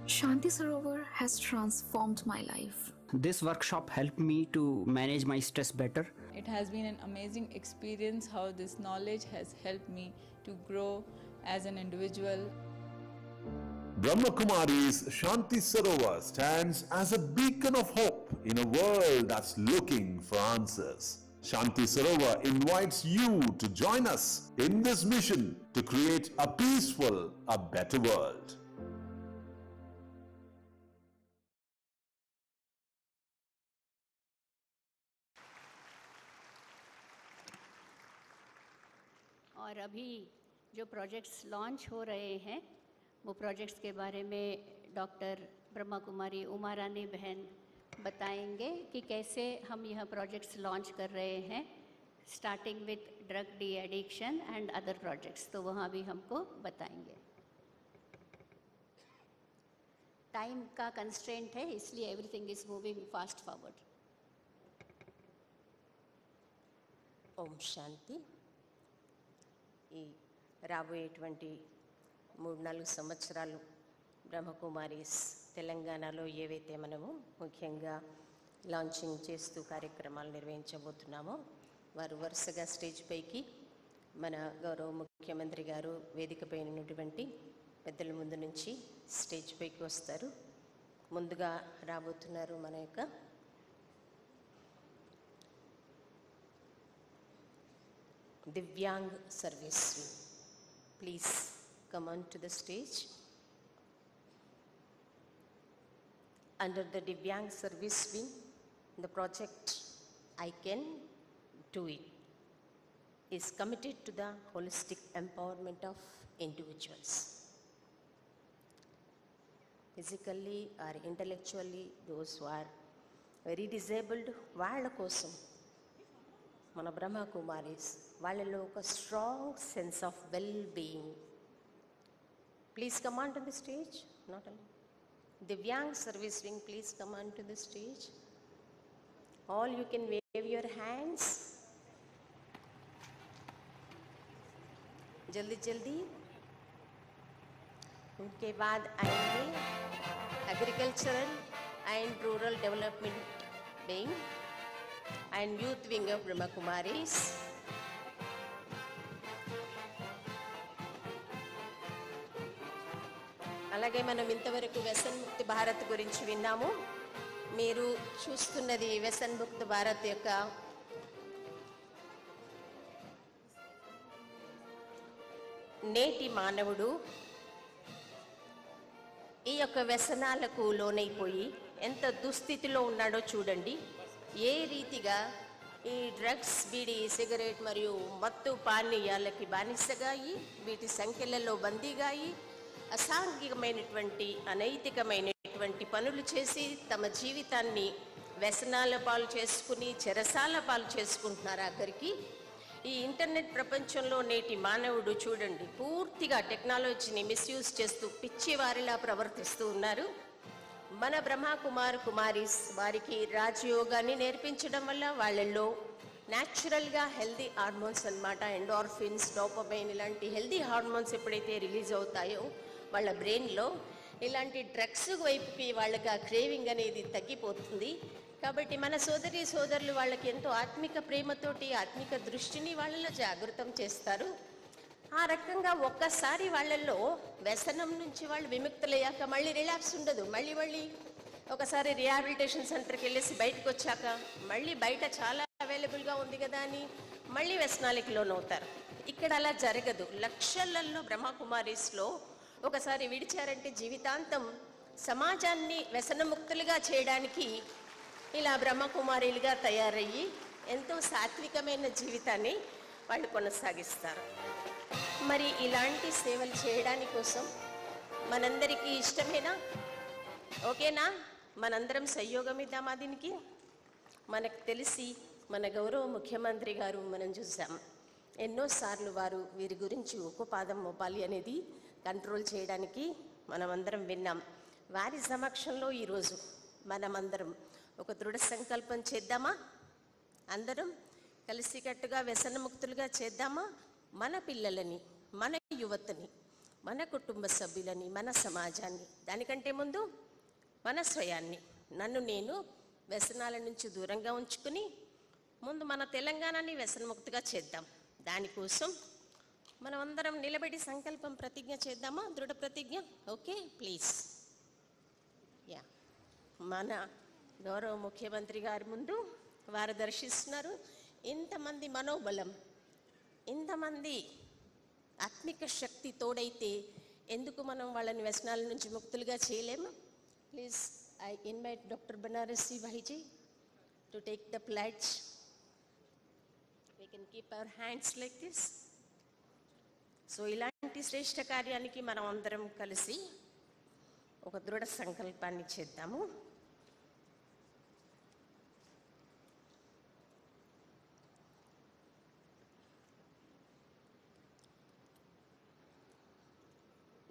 Shanti Sarovar has transformed my life. This workshop helped me to manage my stress better. It has been an amazing experience how this knowledge has helped me to grow as an individual. Brahma Kumari's Shanti Sarovar stands as a beacon of hope in a world that's looking for answers. Shanti Sarovar invites you to join us in this mission to create a peaceful, a better world. और अभी जो projects launch हो रहे हैं वो projects के बारे में डॉक्टर ब्रह्मा कुमारी उमा रानी बहन बताएंगे कि कैसे हम यह प्रोजेक्ट्स लॉन्च कर रहे हैं, starting with drug de addiction and other projects, तो वहाँ भी हमको बताएंगे. टाइम का कंस्ट्रेंट है इसलिए everything is moving fast forward. ఓం శాంతి. ఈ రాబోయేటువంటి 3-4 సంవత్సరాలు బ్రహ్మకుమారీస్ తెలంగాణలో ఏవైతే మనము ముఖ్యంగా లాంచింగ్ చేస్తూ కార్యక్రమాలు నిర్వహించబోతున్నామో వారు వరుసగా స్టేజ్ పైకి మన గౌరవ ముఖ్యమంత్రి గారు వేదికపై ఉన్నటువంటి పెద్దల ముందు నుంచి స్టేజ్ పైకి వస్తారు. ముందుగా రాబోతున్నారు మన యొక్క Divyang Service Wing. Please come on to the stage. Under the Divyang Service Wing, the project I Can Do It is committed to the holistic empowerment of individuals. Physically or intellectually, those who are very disabled, వాళ్ళ కోసం మన బ్రహ్మ కుమారీస్ వాళ్ళలో ఒక strong sense of well being. Please come on to the stage. Not all divyang service wing, please come on to the stage. All you can wave your hands. జల్దీ జల్దీ. उनके बाद आएंगे agricultural and rural development wing and youth wing of Brahma Kumaris. అలాగే మనం ఇంతవరకు వ్యసన్ముక్తి భారత్ గురించి విన్నాము. మీరు చూస్తున్నది వ్యసన్ముక్త భారత్ యొక్క నేటి మానవుడు ఈ యొక్క వ్యసనాలకు లోనైపోయి ఎంత దుస్థితిలో ఉన్నాడో చూడండి. ఏ రీతిగా ఈ డ్రగ్స్, బీడీ, సిగరెట్ మరియు మత్తు పానీయాలకి బానిసగా అయి వీటి సంఖ్యలలో బందీగా అయి అసాంఘికమైనటువంటి అనైతికమైనటువంటి పనులు చేసి తమ జీవితాన్ని వ్యసనాల పాలు చేసుకుని చెరసాల పాలు చేసుకుంటున్నారు. ఆఖరికి ఈ ఇంటర్నెట్ ప్రపంచంలో నేటి మానవుడు చూడండి పూర్తిగా టెక్నాలజీని మిస్యూజ్ చేస్తూ పిచ్చివారిలా ప్రవర్తిస్తూ ఉన్నారు. మన బ్రహ్మ కుమారీస్ వారికి రాజయోగాన్ని నేర్పించడం వల్ల వాళ్ళల్లో న్యాచురల్గా హెల్దీ హార్మోన్స్ అన్నమాట, ఎండార్ఫిన్స్, డోపమైన్ ఇలాంటి హెల్దీ హార్మోన్స్ ఎప్పుడైతే రిలీజ్ అవుతాయో వాళ్ళ బ్రెయిన్లో ఇలాంటి డ్రగ్స్ వైపుకి వాళ్ళకి ఆ క్రేవింగ్ అనేది తగ్గిపోతుంది. కాబట్టి మన సోదరులు వాళ్ళకి ఎంతో ఆత్మిక ప్రేమతోటి ఆత్మిక దృష్టిని వాళ్ళలో జాగృతం చేస్తారు. ఆ రకంగా ఒక్కసారి వాళ్ళల్లో వ్యసనం నుంచి వాళ్ళు విముక్తులయ్యాక మళ్ళీ రిలాక్స్ ఉండదు. మళ్ళీ ఒకసారి రిహాబిలిటేషన్ సెంటర్కి వెళ్ళేసి బయటకు వచ్చాక మళ్ళీ బయట చాలా అవైలబుల్గా ఉంది కదా అని మళ్ళీ వ్యసనాలకి లోనవుతారు. ఇక్కడ అలా జరగదు. లక్షలలో బ్రహ్మకుమారీస్లో ఒకసారి విడిచారంటే జీవితాంతం సమాజాన్ని వ్యసనముక్తులుగా చేయడానికి ఇలా బ్రహ్మకుమారీలుగా తయారయ్యి ఎంతో సాత్వికమైన జీవితాన్ని వాళ్ళు కొనసాగిస్తారు. మరి ఇలాంటి సేవలు చేయడానికి కోసం మనందరికీ ఇష్టమేనా? ఓకేనా? మనందరం సహయోగం ఇద్దామా దీనికి? మనకు తెలిసి మన గౌరవ ముఖ్యమంత్రి గారు మనం చూసాం ఎన్నోసార్లు వారు వీరి గురించి ఉక్కుపాదం మోపాలి అనేది కంట్రోల్ చేయడానికి మనమందరం విన్నాం. వారి సమక్షంలో ఈరోజు మనమందరం ఒక దృఢ సంకల్పం చేద్దామా? అందరం కలిసికట్టుగా వ్యసనముక్తులుగా చేద్దామా? మన పిల్లలని, మన యువతని, మన కుటుంబ సభ్యులని, మన సమాజాన్ని, దానికంటే ముందు మన స్వయాన్ని, నన్ను నేను వ్యసనాల నుంచి దూరంగా ఉంచుకుని ముందు మన తెలంగాణని వ్యసనముక్తిగా చేద్దాం. దానికోసం మనం అందరం నిలబడి సంకల్పం ప్రతిజ్ఞ చేద్దామా? దృఢ ప్రతిజ్ఞ. Okay, please. యా, మన గౌరవ ముఖ్యమంత్రి గారి ముందు వారు దర్శిస్తున్నారు. ఇంతమంది మనోబలం, ఇంతమంది ఆత్మిక శక్తి తోడైతే ఎందుకు మనం వాళ్ళని వ్యసనాల నుంచి ముక్తులుగా చేయలేము? Please, I invite doctor Banarasi Bhaiji to take the pledge. We can keep our hands like this. So ఇలాంటి శ్రేష్ఠ కార్యానికి మనం అందరం కలిసి ఒక దృఢ సంకల్పాన్ని చేద్దాము.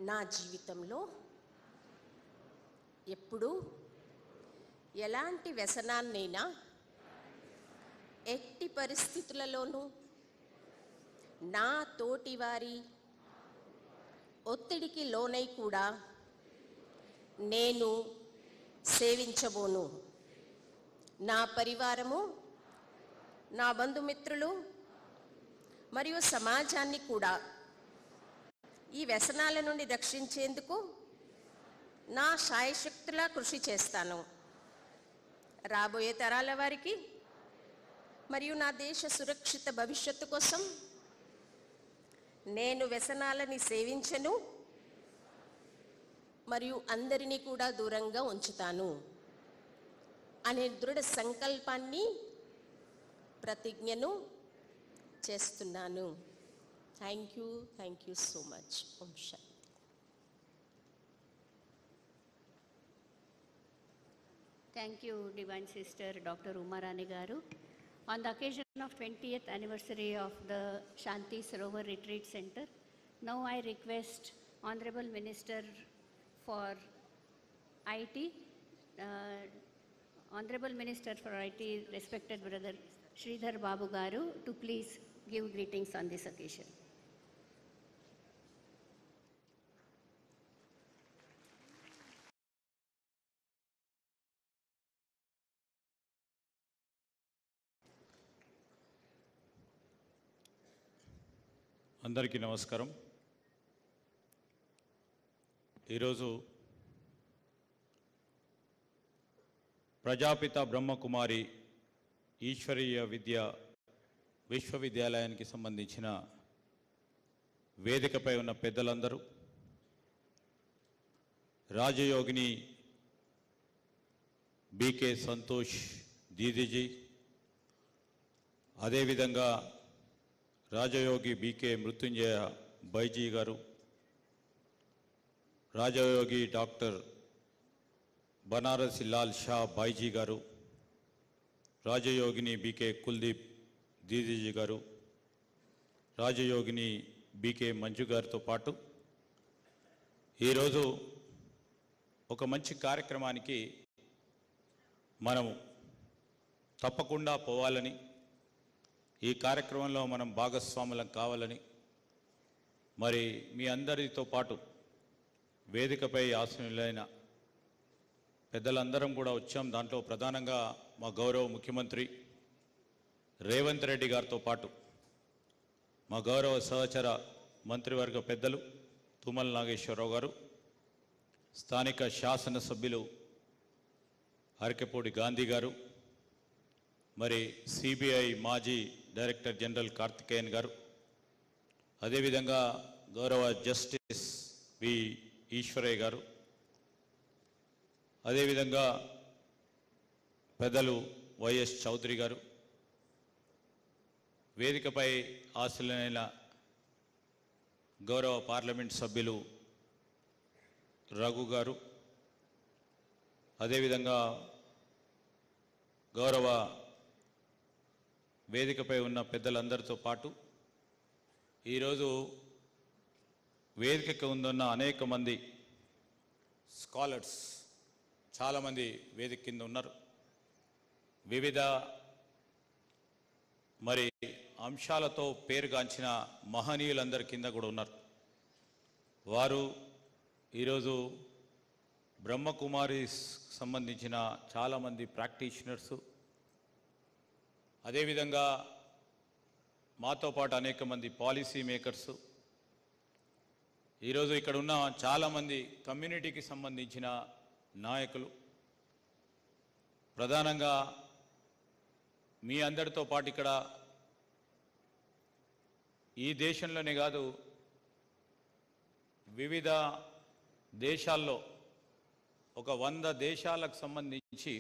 నా జీవితంలో ఎప్పుడు ఎలాంటి వ్యసనాన్నైనా ఎట్టి పరిస్థితులలోనూ నా తోటివారి ఒత్తిడికి లోనై కూడా నేను సేవించబోను. నా పరివారము, నా బంధుమిత్రులు మరియు సమాజాన్ని కూడా ఈ వ్యసనాల నుండి రక్షించేందుకు నా శాయశక్తులా కృషి చేస్తాను. రాబోయే తరాల వారికి మరియు నా దేశ సురక్షిత భవిష్యత్తు కోసం నేను వ్యసనాలని సేవించను మరియు అందరినీ కూడా దూరంగా ఉంచుతాను అనే దృఢ సంకల్పాన్ని, ప్రతిజ్ఞను చేస్తున్నాను. Thank you so much. ఓం శాంతి. Thank you, Divine Sister Dr. Uma Rani Garu. On the occasion of 20th anniversary of the Shanti Sarovar Retreat Center, now I request Honorable Minister for IT, Honorable Minister for IT, respected brother Sridhar Babu Garu, to please give greetings on this occasion. అందరికీ నమస్కారం. ఈరోజు ప్రజాపిత బ్రహ్మకుమారి ఈశ్వరీయ విశ్వవిద్యాలయానికి సంబంధించిన వేదికపై ఉన్న పెద్దలందరూ, Rajayogini BK Santosh Didiji, అదేవిధంగా రాజయోగి బీకే మృత్యుంజయ బైజీ గారు, రాజయోగి డాక్టర్ బనారసి లాల్ షా బైజీ గారు, రాజయోగిని బీకే కుల్దీప్ దీదీజీ గారు, రాజయోగిని బీకే మంజు గారితో పాటు ఈరోజు ఒక మంచి కార్యక్రమానికి మనము తప్పకుండా పోవాలని, ఈ కార్యక్రమంలో మనం భాగస్వాములం కావాలని, మరి మీ అందరితో పాటు వేదికపై ఆసీనులైన పెద్దలందరం కూడా వచ్చాం. దాంట్లో ప్రధానంగా మా గౌరవ ముఖ్యమంత్రి రేవంత్ రెడ్డి గారితో పాటు మా గౌరవ సహచర మంత్రివర్గ పెద్దలు తుమ్మల నాగేశ్వరరావు గారు, స్థానిక శాసనసభ్యులు అరకెపూడి గాంధీ గారు, మరి సిబిఐ మాజీ డైరెక్టర్ జనరల్ కార్తికేయన్ గారు, అదేవిధంగా గౌరవ జస్టిస్ వి ఈశ్వరయ్య గారు, అదేవిధంగా పెద్దలు వైఎస్ చౌదరి గారు, వేదికపై ఆశలైన గౌరవ పార్లమెంట్ సభ్యులు రఘు గారు, అదేవిధంగా గౌరవ వేదికపై ఉన్న పెద్దలందరితో పాటు ఈరోజు వేదికకు ఉందన్న అనేక మంది స్కాలర్స్ చాలామంది వేదిక కింద ఉన్నారు. వివిధ మరి అంశాలతో పేరుగాంచిన మహనీయులందరి కింద కూడా ఉన్నారు. వారు ఈరోజు బ్రహ్మకుమారి సంబంధించిన చాలామంది ప్రాక్టీషనర్సు, అదేవిధంగా మాతో పాటు అనేక మంది పాలసీ మేకర్సు, ఈరోజు ఇక్కడ ఉన్న చాలామంది కమ్యూనిటీకి సంబంధించిన నాయకులు, ప్రధానంగా మీ అందరితో పాటు ఇక్కడ ఈ దేశంలోనే కాదు వివిధ దేశాల్లో ఒక 100 దేశాలకు సంబంధించి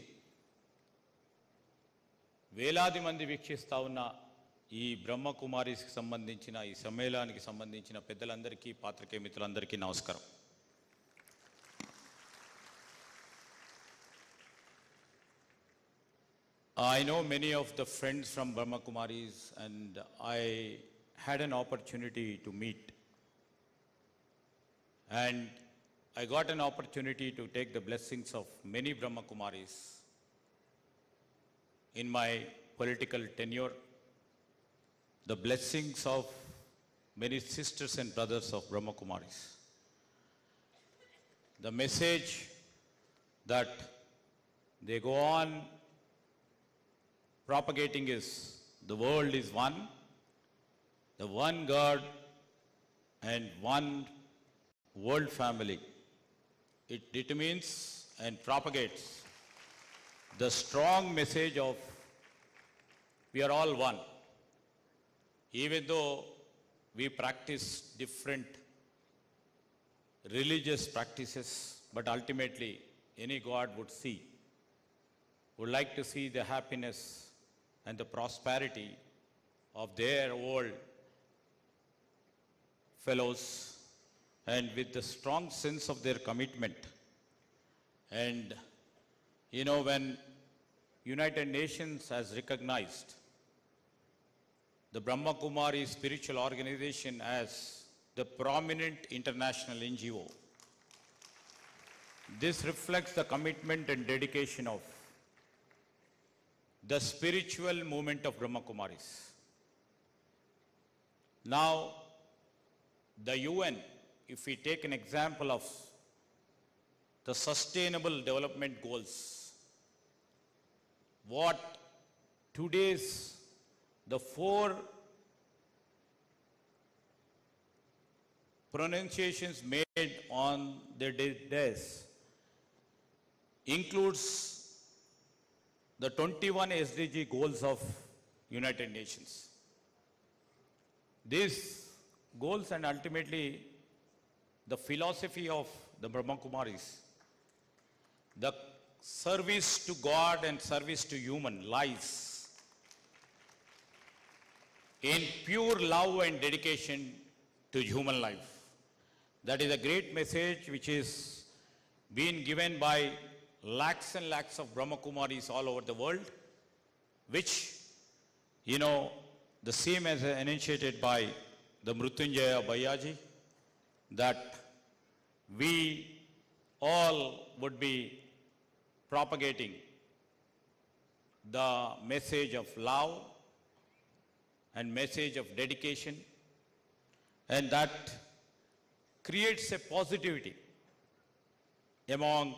వేలాది మంది వీక్షిస్తూ ఉన్న ఈ బ్రహ్మకుమారికి సంబంధించిన ఈ సమ్మేళనానికి సంబంధించిన పెద్దలందరికీ, పాత్రికేయ మిత్రులందరికీ నమస్కారం. I know many of the friends from Brahma Kumaris and I had an opportunity to meet, and I got an opportunity to take the blessings of many Brahma Kumaris in my political tenure, the blessings of many sisters and brothers of Brahma Kumaris. The message that they go on propagating is the world is one, the one God and one world family. It determines and propagates the strong message of we are all one. Even though we practice different religious practices, but ultimately any God would like to see the happiness and the prosperity of their old fellows, and with the strong sense of their commitment. And you know, when United Nations has recognized the Brahma Kumari spiritual organization as the prominent international NGO, this reflects the commitment and dedication of the spiritual movement of Brahma Kumaris. Now, the UN, if we take an example of the Sustainable Development Goals, what today's the 4 pronunciations made on their days includes the 21 SDG goals of United Nations. These goals and ultimately the philosophy of the Brahma Kumaris, the service to God and service to human lies in pure love and dedication to human life. That is a great message which is being given by lakhs and lakhs of Brahma Kumaris all over the world, which, the same as initiated by the Mrutyunjaya Bayaji, that we all would be propagating the message of love and message of dedication, and that creates a positivity among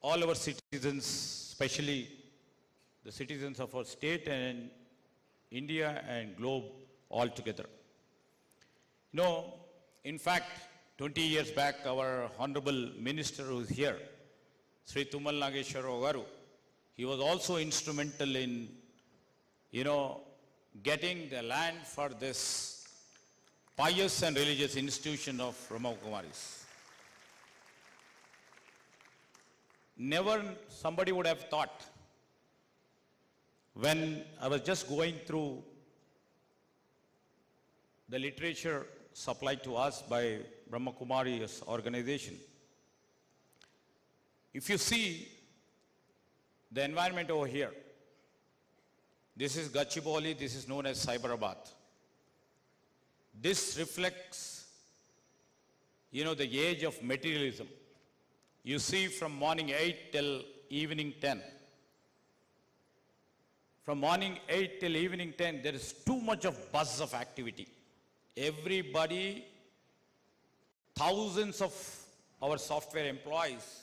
all our citizens, especially the citizens of our state and India and globe altogether. In fact, 20 years back, our Honorable Minister who is here, Sri Tumal Nageshwara Garu, he was also instrumental in, getting the land for this pious and religious institution of Brahma Kumaris. Never somebody would have thought, when I was just going through the literature supplied to us by Brahma Kumaris organization, if you see the environment over here, this is Gachibowli, this is known as Cyberabad. This reflects, the age of materialism. You see from morning 8 till evening 10. From morning 8 till evening 10, there is too much of buzz of activity. Everybody, thousands of our software employees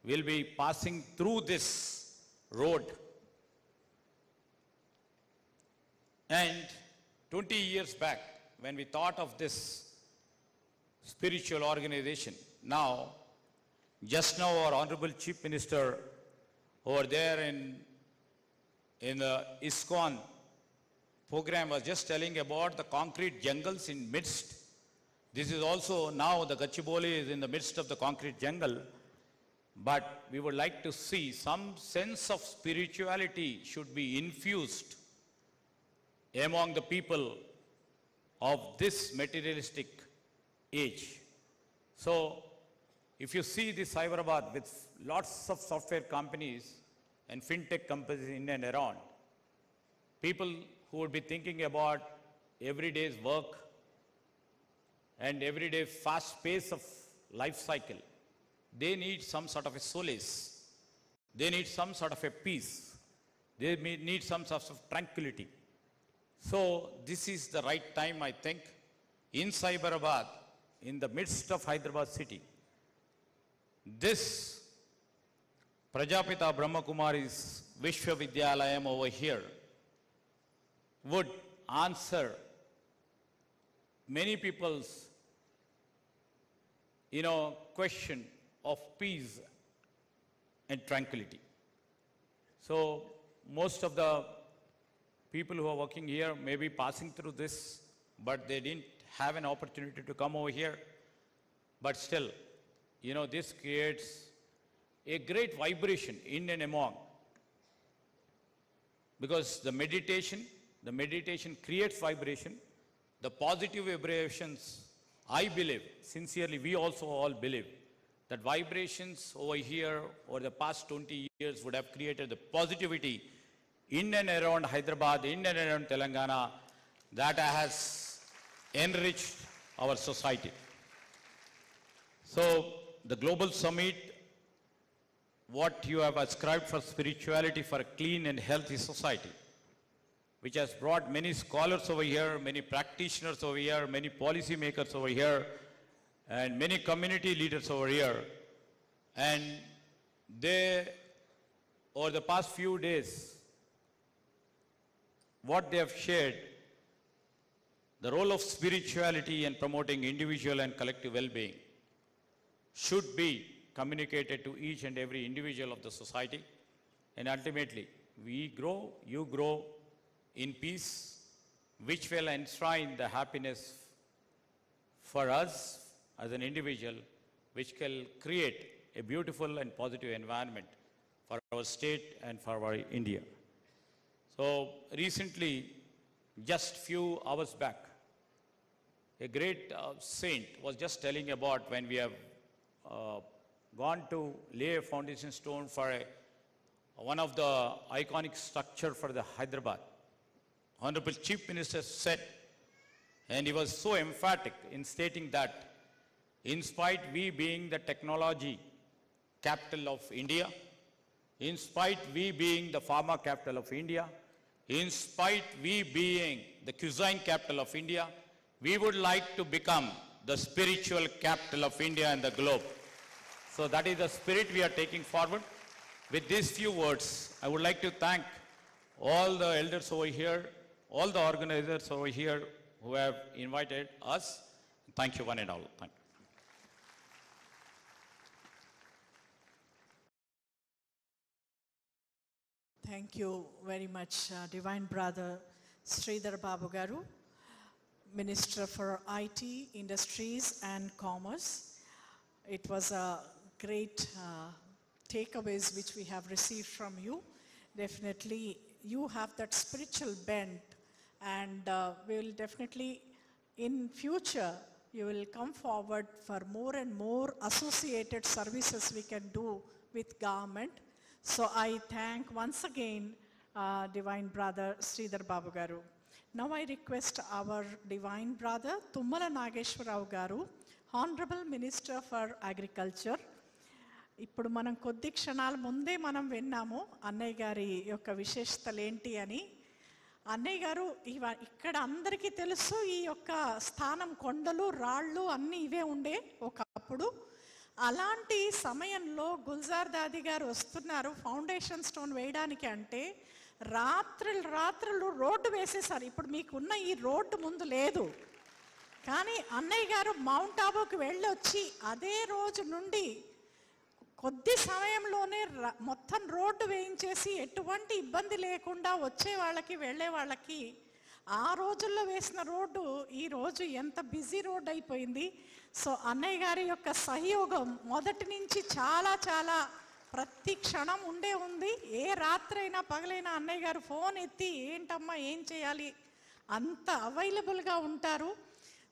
will be passing through this road. And 20 years back, when we thought of this spiritual organization, just now our Honorable Chief Minister over there in the ISKCON program was just telling about the concrete jungles in midst. This is also now the Gachibowli is in the midst of the concrete jungle. But we would like to see some sense of spirituality should be infused among the people of this materialistic age. So, if you see this Cyberabad with lots of software companies and fintech companies in and around, people who would be thinking about everyday's work and everyday fast pace of life cycle, they need some sort of a solace. They need some sort of a peace. They need some sort of tranquility. So this is the right time, I think, in Cyberabad, in the midst of Hyderabad city. This Prajapita Brahma Kumaris Vishwavidyalayam over here would answer many people's, question of peace and tranquility. So most of the people who are working here may be passing through this, but they didn't have an opportunity to come over here. But still, this creates a great vibration in and among. Because the meditation creates vibration. The positive vibrations, I believe, sincerely, we also all believe, that vibrations over here over the past 20 years would have created the positivity in and around Hyderabad, in and around Telangana, that has enriched our society. So the global summit, what you have ascribed for spirituality for a clean and healthy society, which has brought many scholars over here, many practitioners over here, many policy makers over here, and many community leaders over here. And they, over the past few days, what they have shared, the role of spirituality in promoting individual and collective well-being should be communicated to each and every individual of the society, and ultimately we grow, you grow in peace, which will enshrine the happiness for us as an individual, which can create a beautiful and positive environment for our state and for our India. So recently, just few hours back, a great saint was just telling about when we have gone to lay a foundation stone for one of the iconic structure for the Hyderabad. Honorable Chief Minister said, and he was so emphatic in stating that in spite we being the technology capital of India, in spite we being the pharma capital of India, in spite we being the cuisine capital of India, we would like to become the spiritual capital of India and the globe. So that is the spirit we are taking forward. With these few words, I would like to thank all the elders over here, all the organizers over here who have invited us. Thank you one and all. Thank you. Thank you very much, Divine Brother Sridhar Babu Garu, Minister for IT, Industries and Commerce. It was a great takeaways which we have received from you. Definitely you have that spiritual bent, and we will definitely in future you will come forward for more and more associated services we can do with government. So I thank once again Divine Brother Sridhar Babu Garu. Now I request our Divine Brother Tummala Nageshwar Rao Garu, Honorable Minister for Agriculture. ఇప్పుడు మనం కొద్ది క్షణాల ముందే మనం విన్నాము అన్నయ్య గారి యొక్క విశేషతలు ఏంటి అని. అన్నయ్య గారు ఇక్కడ అందరికీ తెలుసు ఈ యొక్క స్థానం కొండలు రాళ్ళు అన్నీ ఇవే ఉండే ఒకప్పుడు. అలాంటి సమయంలో గుల్జార్ దాది గారు వస్తున్నారు ఫౌండేషన్ స్టోన్ వేయడానికి అంటే రాత్రులు రోడ్డు వేసేసారు. ఇప్పుడు మీకున్న ఈ రోడ్డు ముందు లేదు, కానీ అన్నయ్య గారు మౌంట్ ఆబూకి వెళ్ళొచ్చి అదే రోజు నుండి కొద్ది సమయంలోనే మొత్తం రోడ్డు వేయించేసి ఎటువంటి ఇబ్బంది లేకుండా వచ్చే వాళ్ళకి వెళ్ళే వాళ్ళకి ఆ రోజుల్లో వేసిన రోడ్డు ఈ రోజు ఎంత బిజీ రోడ్ అయిపోయింది. సో అన్నయ్య గారి యొక్క సహయోగం మొదటి నుంచి చాలా చాలా ప్రతి క్షణం ఉంది. ఏ రాత్రైనా పగలైనా అన్నయ్య గారు ఫోన్ ఎత్తి ఏంటమ్మా ఏం చేయాలి అంత అవైలబుల్గా ఉంటారు.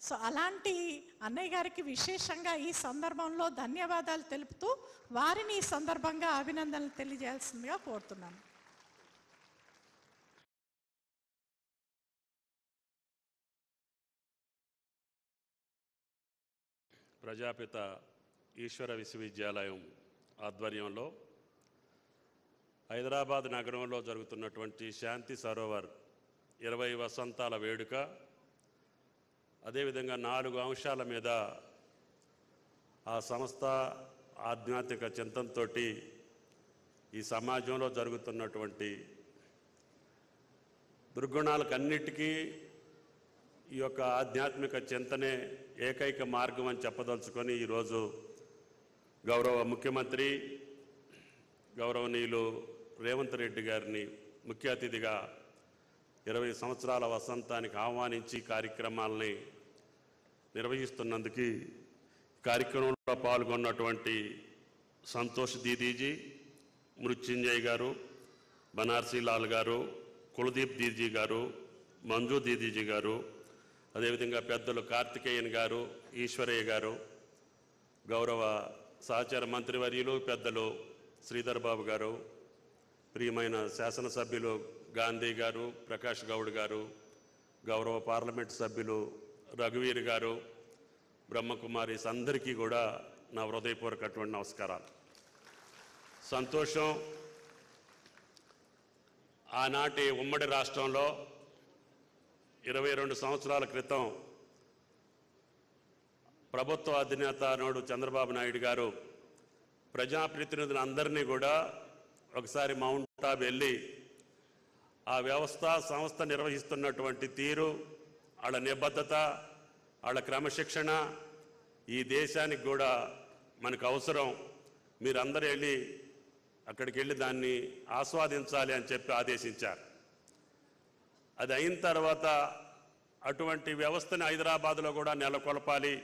సో అలాంటి అన్నయ్య గారికి విశేషంగా ఈ సందర్భంలో ధన్యవాదాలు తెలుపుతూ వారిని ఈ సందర్భంగా అభినందనలు తెలియజేయాల్సిందిగా కోరుతున్నాను. ప్రజాపిత ఈశ్వర విశ్వవిద్యాలయం ఆధ్వర్యంలో హైదరాబాద్ నగరంలో జరుగుతున్నటువంటి శాంతి సరోవర్ 20 వసంతాల వేడుక, అదేవిధంగా 4 అంశాల మీద ఆ సంస్థ ఆధ్యాత్మిక చింతనతో ఈ సమాజంలో జరుగుతున్నటువంటి దుర్గుణాలకన్నిటికీ ఈ యొక్క ఆధ్యాత్మిక చింతనే ఏకైక మార్గం అని చెప్పదలుచుకొని ఈరోజు గౌరవ ముఖ్యమంత్రి గౌరవనీయులు రేవంత్ రెడ్డి గారిని ముఖ్య అతిథిగా 20 సంవత్సరాల వసంతానికి ఆహ్వానించి కార్యక్రమాలని నిర్వహిస్తున్నందుకు కార్యక్రమంలో పాల్గొన్నటువంటి సంతోష్ దీదీజీ, మృత్యుంజయ్ గారు, బనార్సీ లాల్ గారు, కులదీప్ దీదీ గారు, మంజు దీదీజీ గారు, అదేవిధంగా పెద్దలు కార్తికేయన్ గారు, ఈశ్వరయ్య గారు, గౌరవ సహచార మంత్రివర్యులు పెద్దలు శ్రీధర్ బాబు గారు, ప్రియమైన శాసనసభ్యులు గాంధీ గారు, ప్రకాష్ గౌడ్ గారు, గౌరవ పార్లమెంట్ సభ్యులు రఘువీర్ గారు, బ్రహ్మకుమారీస్ అందరికీ కూడా నా హృదయపూర్వకటువంటి నమస్కారాలు. సంతోషం, ఆనాటి ఉమ్మడి రాష్ట్రంలో 22 సంవత్సరాల క్రితం ప్రభుత్వ అధినేత నాడు చంద్రబాబు నాయుడు గారు ప్రజాప్రతినిధులందరినీ కూడా ఒకసారి మౌంట్ ఆబూ వెళ్ళి ఆ సంస్థ నిర్వహిస్తున్నటువంటి తీరు, వాళ్ళ నిబద్ధత, వాళ్ళ క్రమశిక్షణ ఈ దేశానికి కూడా మనకు అవసరం. మీరందరూ వెళ్ళి అక్కడికి వెళ్ళి దాన్ని ఆస్వాదించాలి అని చెప్పి ఆదేశించారు. అది అయిన తర్వాత అటువంటి వ్యవస్థని హైదరాబాద్లో కూడా నెలకొల్పాలి.